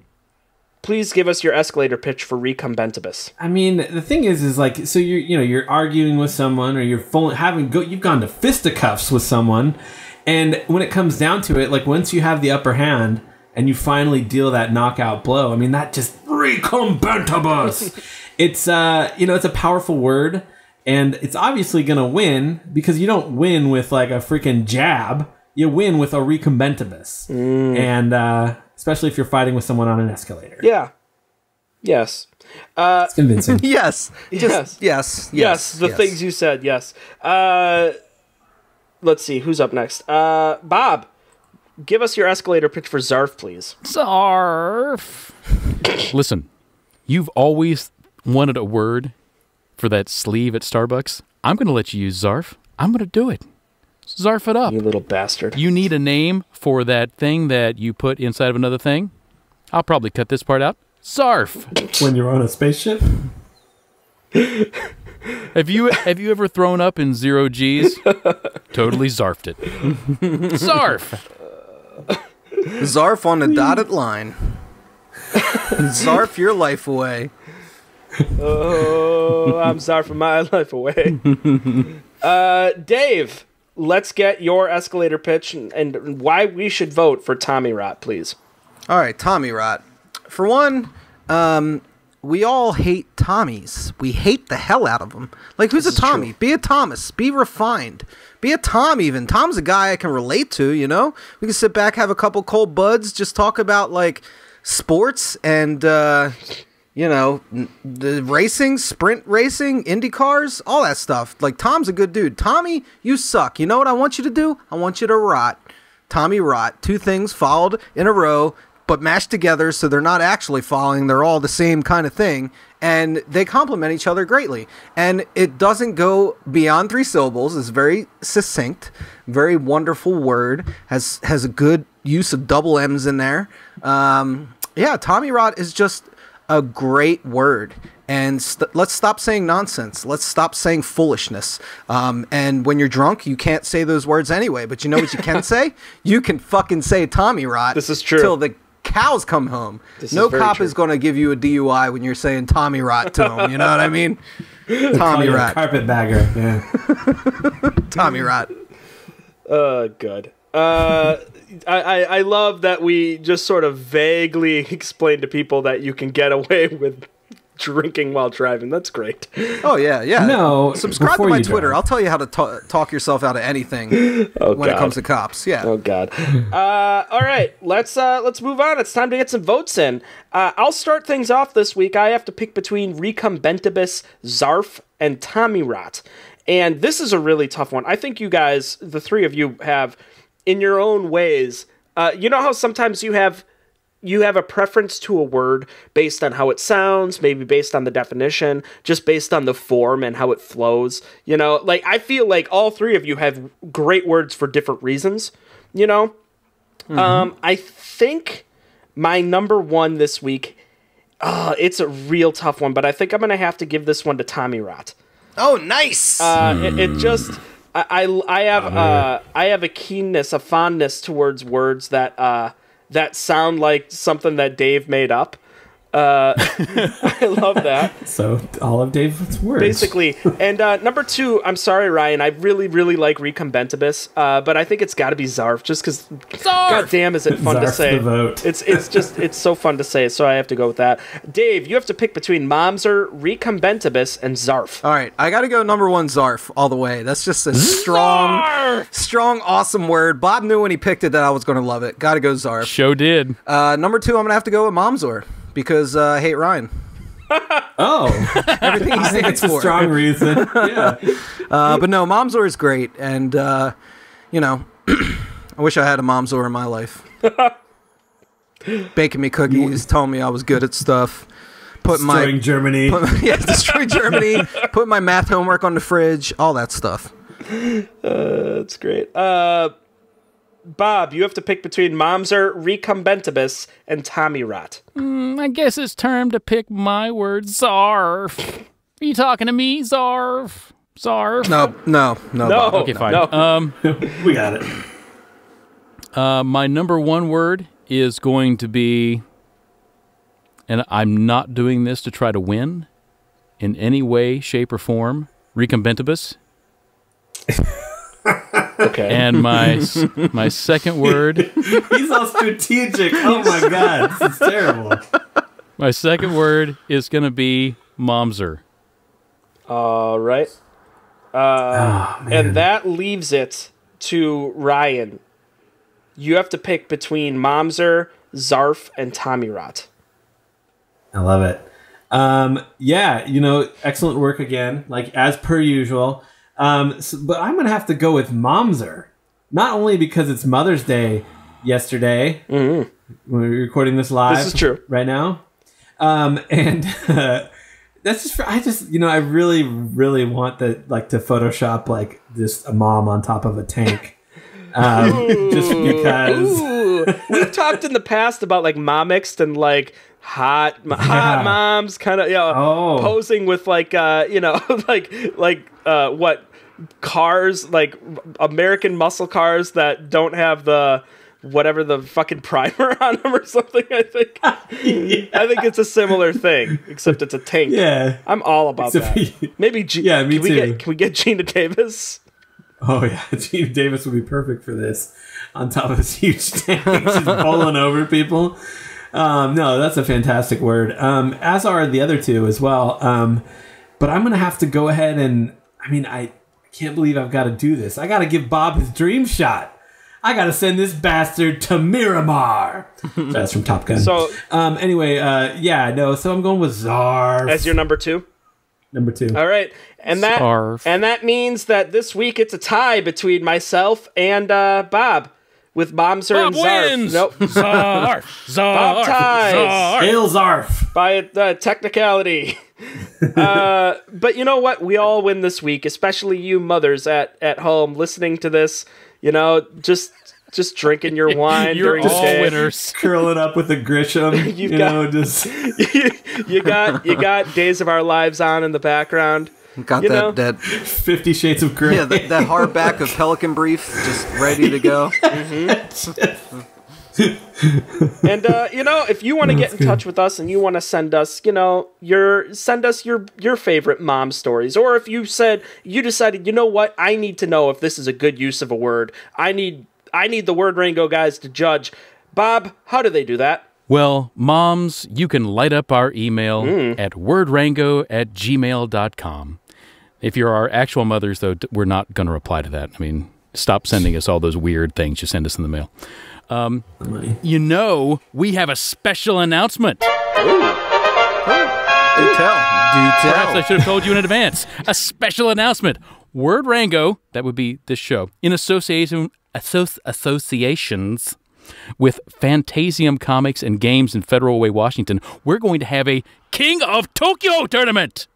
Speaker 3: please give us your escalator pitch for Recombentibus.
Speaker 4: I mean, the thing is like, so you're arguing with someone, or you've gone to fisticuffs with someone, and when it comes down to it, like once you have the upper hand and you finally deal that knockout blow, I mean, that just Recombentibus. It's it's a powerful word, and it's obviously gonna win because you don't win with like a freaking jab. You win with a Recombentibus, and especially if you're fighting with someone on an escalator.
Speaker 3: Yeah. Yes.
Speaker 4: It's convincing.
Speaker 2: Yes.
Speaker 3: Yes. The things you said. Yes. Let's see. Who's up next? Bob, give us your escalator pitch for Zarf, please.
Speaker 1: Zarf. Listen, you've always wanted a word for that sleeve at Starbucks. I'm going to let you use Zarf. I'm going to do it. Zarf it up.
Speaker 3: You little bastard.
Speaker 1: You need a name for that thing that you put inside of another thing? I'll probably cut this part out. Zarf.
Speaker 4: When you're on a spaceship?
Speaker 1: Have you ever thrown up in 0 G's? Totally zarfed it. Zarf.
Speaker 2: Zarf on the dotted line. Zarf your life away.
Speaker 3: Oh, I'm zarfing my life away. Dave, let's get your escalator pitch and why we should vote for Tommy Rot, please.
Speaker 2: All right, Tommy Rot. For one, we all hate Tommies. We hate the hell out of them. Like, who's a Tommy? Be a Thomas. Be refined. Be a Tom even. Tom's a guy I can relate to, you know? We can sit back, have a couple cold buds, just talk about, like, sports and, the racing, sprint racing, Indy cars, all that stuff. Like, Tom's a good dude. Tommy, you suck. You know what I want you to do? I want you to rot. Tommy Rot. 2 things followed in a row, but mashed together so they're not actually following. They're all the same kind of thing. and they complement each other greatly. And it doesn't go beyond 3 syllables. It's very succinct, very wonderful word. Has a good use of double M's in there. Yeah, Tommy Rot is just a great word. And let's stop saying nonsense. Let's stop saying foolishness. And when you're drunk, you can't say those words anyway. But you know what you can say? You can fucking say Tommy Rot.
Speaker 3: This is true.
Speaker 2: Till the cows come home. No cop is going to give you a DUI when you're saying Tommy Rot to them. You know what I mean? Tommy Rot.
Speaker 4: Carpetbagger. Yeah.
Speaker 2: Tommy Rot.
Speaker 3: Good. I love that we just sort of vaguely explain to people that you can get away with drinking while driving. That's great.
Speaker 2: Oh yeah.
Speaker 4: No,
Speaker 2: subscribe to my Twitter. I'll tell you how to talk yourself out of anything when it comes to cops. Yeah.
Speaker 3: Oh God. All right. Let's move on. It's time to get some votes in. I'll start things off this week. I have to pick between Recombentibus, Zarf, and Tommy Rot. And this is a really tough one. I think you guys, the 3 of you, have, in your own ways, you know how sometimes you have a preference to a word based on how it sounds, maybe based on the definition, just based on the form and how it flows. You know, like I feel like all 3 of you have great words for different reasons, you know? I think my number 1 this week, it's a real tough one, but I think I'm going to have to give this one to Tommy Rot.
Speaker 2: Oh, nice.
Speaker 3: It just, I have a keenness, a fondness towards words that sound like something that Dave made up. I love that.
Speaker 4: So all of Dave's words,
Speaker 3: basically. And number 2, I'm sorry, Ryan. I really, really like Recombentibus, but I think it's got to be Zarf, just because. God damn, is it fun to say?
Speaker 4: The vote.
Speaker 3: It's so fun to say. So I have to go with that. Dave, you have to pick between Momser, Recombentibus, and Zarf.
Speaker 2: All right, I got to go number 1, Zarf, all the way. That's just a strong, awesome word. Bob knew when he picked it that I was going to love it. Got to go Zarf.
Speaker 1: Show did.
Speaker 2: Number 2, I'm going to have to go with Momsor. Because I hate Ryan.
Speaker 4: Oh,
Speaker 2: everything he stands for.
Speaker 4: A strong reason. Yeah.
Speaker 2: But no, Momsor is great, and you know, I wish I had a Momsor in my life. Baking me cookies, telling me I was good at stuff.
Speaker 4: Destroying Germany.
Speaker 2: Destroy Germany. Put my math homework on the fridge. All that stuff.
Speaker 3: That's great. Bob, you have to pick between Momser, Recombentibus, and Tommy Rot.
Speaker 1: I guess it's time to pick my word, Zarf. Are you talking to me, Zarf? Zarf?
Speaker 2: No. Bob.
Speaker 1: Okay, fine.
Speaker 3: No.
Speaker 4: We got it.
Speaker 1: My number 1 word is going to be, and I'm not doing this to try to win in any way, shape, or form, Recombentibus.
Speaker 3: Okay.
Speaker 1: And my second word.
Speaker 4: He's all strategic. Oh my God, this is terrible.
Speaker 1: My second word is going to be Momser.
Speaker 3: All right. And that leaves it to Ryan. You have to pick between Momser, Zarf, and Tommy Rot.
Speaker 4: I love it. Yeah, you know, excellent work again, like as per usual. But I'm going to have to go with Momser. Not only because it's Mother's Day yesterday. Mm-hmm. We're recording this live.
Speaker 3: This is true.
Speaker 4: Right now. And that's just I really, really want to Photoshop like just a mom on top of a tank. Just because.
Speaker 3: We've talked in the past about like mommixed and like hot moms kind of, posing with like, what cars, like American muscle cars that don't have the whatever the fucking primer on them or something. I think I think it's a similar thing, except it's a tank.
Speaker 4: Yeah,
Speaker 3: I'm all about that. Maybe
Speaker 4: me too.
Speaker 3: Can we get Gina Davis?
Speaker 4: Oh yeah, Gina Davis would be perfect for this. On top of this huge tank, just pulling over people. No, that's a fantastic word. As are the other 2 as well. But I'm gonna have to go ahead and I can't believe I've got to do this. I got to give Bob his dream shot. I got to send this bastard to Miramar. That's from Top Gun.
Speaker 3: So
Speaker 4: anyway, so I'm going with Zarf
Speaker 3: as your number 2.
Speaker 4: Number 2.
Speaker 3: All right, and that means that this week it's a tie between myself and Bob. with Momser
Speaker 1: Bob
Speaker 3: and Zarf.
Speaker 1: wins!
Speaker 3: Nope.
Speaker 1: Zarf! Zarf!
Speaker 3: Bob ties.
Speaker 1: Zarf!
Speaker 4: Hail Zarf.
Speaker 3: By technicality. But you know what? We all win this week, especially you mothers at home listening to this. You know, just drinking your wine
Speaker 1: You're
Speaker 3: during the
Speaker 1: all
Speaker 3: day.
Speaker 1: winners.
Speaker 4: Curling up with a Grisham. you
Speaker 3: got Days of Our Lives on in the background.
Speaker 2: Got that
Speaker 4: 50 Shades of Grey.
Speaker 2: yeah, that hardback of Pelican Brief just ready to go.
Speaker 3: And if you want to get in touch with us and you want to send us, your favorite mom stories, or if you decided, you know what, I need to know if this is a good use of a word. I need the Word Rango guys to judge. Bob, how do they do that?
Speaker 1: Well, moms, you can light up our email at wordrango@gmail.com. If you're our actual mothers, though, we're not going to reply to that. I mean, stop sending us all those weird things you send us in the mail. We have a special announcement.
Speaker 2: Do tell.
Speaker 1: Perhaps I should have told you in advance. A special announcement. Word Rango, that would be this show, in associations with Fantasium Comics and Games in Federal Way, Washington, we're going to have a King of Tokyo tournament.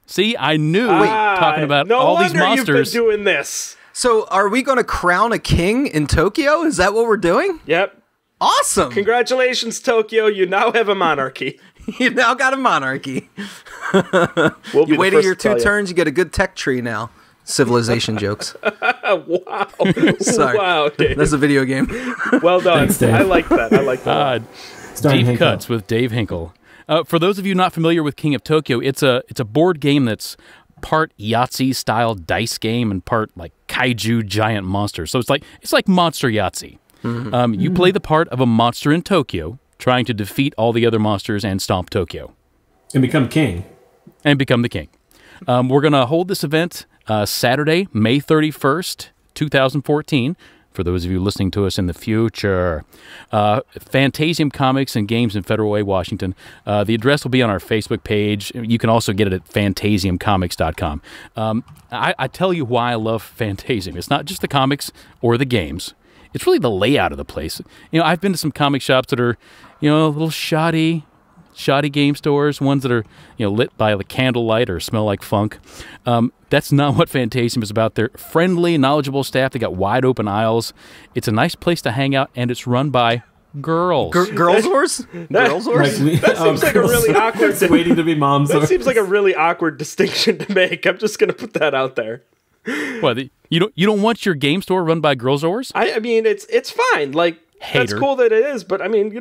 Speaker 1: See, I knew talking about all these monsters.
Speaker 3: You've been doing this.
Speaker 2: So are we going to crown a king in Tokyo? Is that what we're doing?
Speaker 3: Yep.
Speaker 2: Awesome.
Speaker 3: Congratulations, Tokyo. You now have a monarchy.
Speaker 2: You now got a monarchy.
Speaker 3: You
Speaker 2: waited your 2 turns, you get a good tech tree now. Civilization jokes.
Speaker 3: Wow.
Speaker 2: Sorry.
Speaker 3: Wow, Dave.
Speaker 2: That's a video game.
Speaker 3: Well done.
Speaker 4: Thanks, Dave.
Speaker 3: I like that.
Speaker 4: Starring
Speaker 1: Deep
Speaker 4: Hinkle.
Speaker 1: Cuts with Dave Hinkle. For those of you not familiar with King of Tokyo, it's a board game that's part Yahtzee-style dice game and part like kaiju giant monster. So it's like Monster Yahtzee. Mm-hmm. You play the part of a monster in Tokyo, trying to defeat all the other monsters and stomp Tokyo.
Speaker 4: And become king.
Speaker 1: And become the king. We're going to hold this event Saturday, May 31st, 2014. For those of you listening to us in the future. Fantasium Comics and Games in Federal Way, Washington. The address will be on our Facebook page. You can also get it at fantasiumcomics.com. I tell you why I love Fantasium. It's not just the comics or the games. It's really the layout of the place. I've been to some comic shops that are, a little shoddy game stores, ones that are, lit by the candlelight or smell like funk. That's not what Fantasium is about. They're friendly, knowledgeable staff. They got wide open aisles. It's a nice place to hang out, and it's run by girls.
Speaker 2: Girls' horse? Girls' horse?
Speaker 3: That seems like a really awkward.
Speaker 4: Waiting to be moms.
Speaker 3: That seems like a really awkward distinction to make. I'm just gonna put that out there.
Speaker 1: What? You don't want your game store run by girls' horse?
Speaker 3: I mean, it's fine. Like.
Speaker 1: Hater.
Speaker 3: That's cool that it is, but I mean,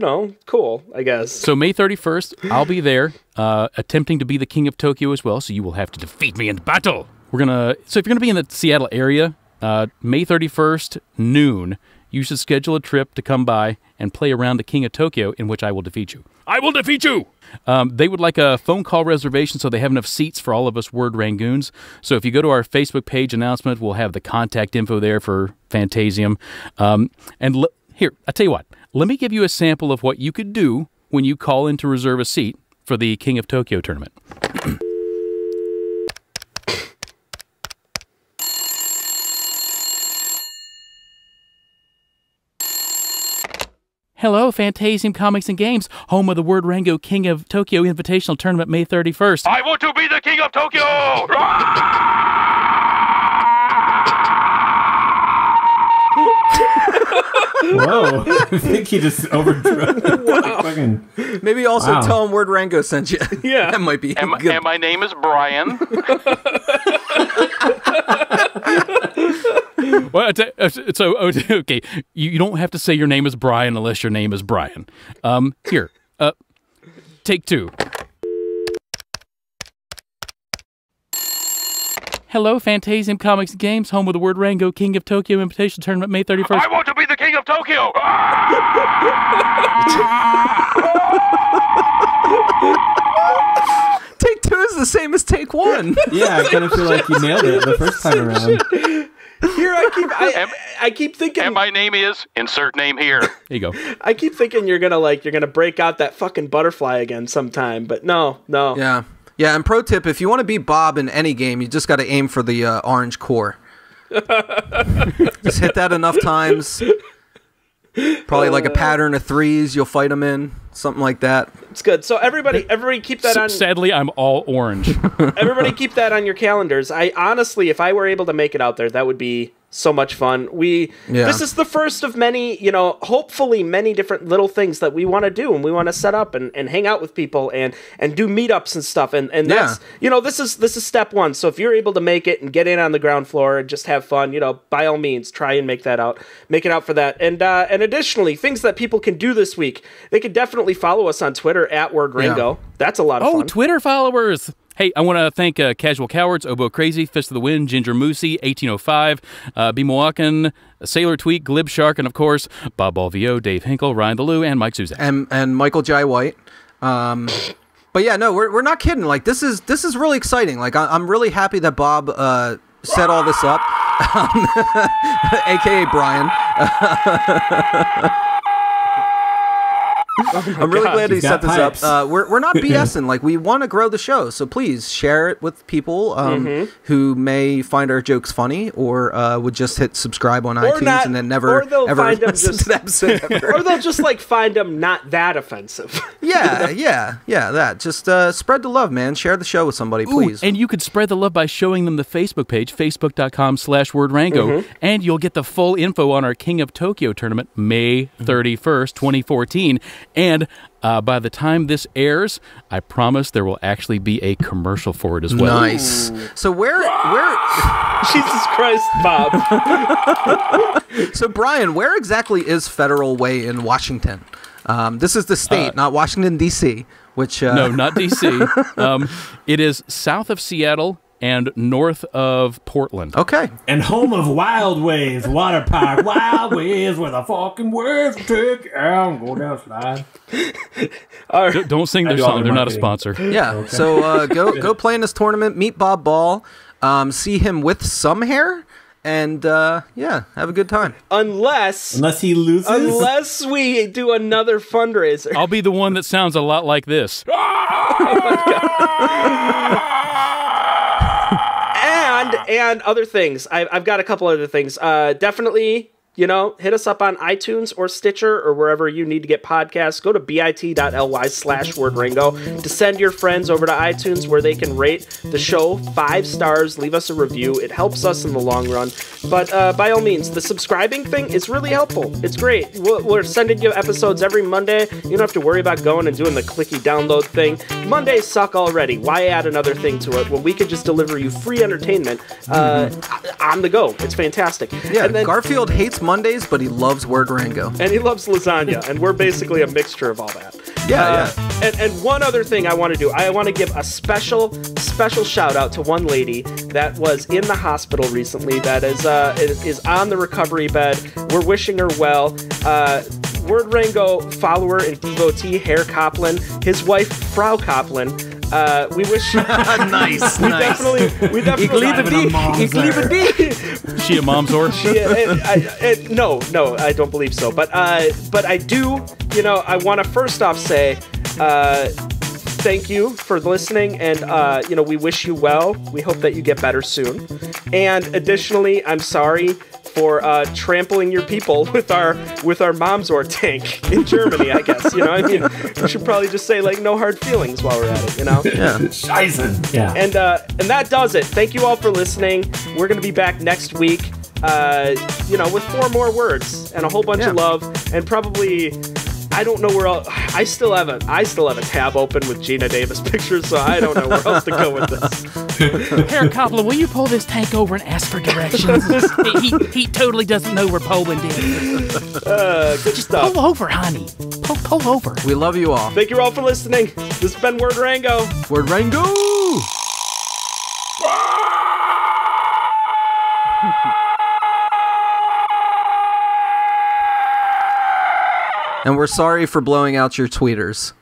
Speaker 3: cool, I guess.
Speaker 1: So May 31st, I'll be there, attempting to be the King of Tokyo as well, so you will have to defeat me in battle. So if you're going to be in the Seattle area, May 31st, noon, you should schedule a trip to come by and play around the King of Tokyo, in which I will defeat you. I will defeat you! They would like a phone call reservation so they have enough seats for all of us Word Rangoons. So if you go to our Facebook page announcement, we'll have the contact info there for Fantasium. Here, I'll tell you what. Let me give you a sample of what you could do when you call in to reserve a seat for the King of Tokyo tournament. Hello, Fantasium Comics and Games, home of the Word Rango King of Tokyo Invitational Tournament, May 31st.
Speaker 5: I want to be the King of Tokyo!
Speaker 4: Whoa. I think he just overdrove. Wow.
Speaker 2: Maybe also tell him Word Rango sent you.
Speaker 3: Yeah.
Speaker 2: That might be
Speaker 5: And my name is Brian.
Speaker 1: Well, so okay, you don't have to say your name is Brian unless your name is Brian. Here, take 2. Hello, Fantasium Comics and Games, home of the Word Rango King of Tokyo Invitational Tournament, May 31st.
Speaker 5: I want to be the King of Tokyo!
Speaker 2: Take 2 is the same as take 1.
Speaker 4: Yeah, I kind of feel like you nailed it the first time around.
Speaker 3: Here, I keep thinking.
Speaker 5: And my name is insert name here.
Speaker 1: There you go.
Speaker 3: I keep thinking you're gonna break out that fucking butterfly again sometime, but no.
Speaker 2: Yeah. Yeah, and pro tip, if you want to beat Bob in any game, you just got to aim for the orange core. Just hit that enough times. Probably like a pattern of threes. You'll fight them in something like that.
Speaker 3: It's good. So everybody keep that on.
Speaker 1: Sadly, I'm all orange.
Speaker 3: Everybody keep that on your calendars. I honestly, if I were able to make it out there, that would be so much fun. This is the first of many, hopefully many different little things that we want to do, and we want to set up and hang out with people and do meetups and stuff. And that's, this is step one. So if you're able to make it and get in on the ground floor and just have fun, by all means, try and make it out for that. And additionally, things that people can do this week, they can definitely follow us on Twitter at WordRango. That's a lot of fun.
Speaker 1: Oh, Twitter followers. Hey, I want to thank Casual Cowards, Oboe Crazy, Fist of the Wind, Ginger Moosey, 1805, B. Milwaukee, Sailor Tweet, Glib Shark, and of course, Bob Balvio, Dave Hinkle, Ryan DeLue, and Mike Suzak.
Speaker 2: And Michael J. White. But yeah, no, we're not kidding. Like, this is really exciting. Like, I'm really happy that Bob set all this up, a.k.a. Brian. I'm really glad he set this up. We're not BSing. Like, we want to grow the show, so please share it with people who may find our jokes funny, or would just hit subscribe on iTunes and then never ever listen to the episode ever.
Speaker 3: Or they'll just find them not that offensive.
Speaker 2: Yeah. That just spread the love, man. Share the show with somebody, please.
Speaker 1: And you could spread the love by showing them the Facebook page, facebook.com/WordRango, and you'll get the full info on our King of Tokyo tournament, May 31st, 2014. And by the time this airs, I promise there will actually be a commercial for it as well.
Speaker 2: Nice. So where
Speaker 3: Jesus Christ, Bob.
Speaker 2: So Brian, where exactly is Federal Way in Washington? This is the state, not Washington, D.C., which...
Speaker 1: No, not D.C. It is south of Seattle and north of Portland.
Speaker 2: Okay.
Speaker 4: And home of Wild Waves Water Park. Wild Waves where the fucking waves take you out and go down slide.
Speaker 1: Don't sing their song. They're not a sponsor.
Speaker 2: Yeah. Okay. So go play in this tournament. Meet Bob Ball. See him with some hair. And, have a good time.
Speaker 3: Unless
Speaker 4: he loses?
Speaker 3: Unless we do another fundraiser.
Speaker 1: I'll be the one that sounds a lot like this.
Speaker 3: Oh, my God. And other things. I've got a couple other things. Definitely, hit us up on iTunes or Stitcher or wherever you need to get podcasts. Go to bit.ly/WordRango to send your friends over to iTunes where they can rate the show 5 stars, leave us a review. It helps us in the long run. But by all means, the subscribing thing is really helpful. It's great. We're sending you episodes every Monday. You don't have to worry about going and doing the clicky download thing. Mondays suck already. Why add another thing to it when we could just deliver you free entertainment on the go? It's fantastic.
Speaker 2: Yeah, and then Garfield hates Mondays, but he loves WordRango.
Speaker 3: And he loves lasagna, and we're basically a mixture of all that.
Speaker 2: Yeah.
Speaker 3: And one other thing I want to do, I want to give a special shout out to one lady that was in the hospital recently that is on the recovery bed. We're wishing her well. WordRango follower and devotee Herr Copland, his wife Frau Copland. We wish
Speaker 2: nice.
Speaker 3: We definitely
Speaker 1: Ich liebe dich. She a mom's or?
Speaker 3: No, I don't believe so. But I do, I want to first off say thank you for listening, and we wish you well. We hope that you get better soon. And additionally, I'm sorry for trampling your people with our Momsor tank in Germany, I guess. We should probably just say no hard feelings while we're at it,
Speaker 2: Yeah.
Speaker 4: Scheißen. Yeah.
Speaker 3: And that does it. Thank you all for listening. We're gonna be back next week, with 4 more words and a whole bunch of love, and probably I don't know where else. I still have a tab open with Gina Davis pictures, so I don't know where else to go with this.
Speaker 1: Herr Copland, will you pull this tank over and ask for directions? he totally doesn't know where Poland is.
Speaker 3: Good stuff.
Speaker 1: Pull over, honey. Pull over.
Speaker 2: We love you all.
Speaker 3: Thank you all for listening. This has been WordRango.
Speaker 2: WordRango! And we're sorry for blowing out your tweeters.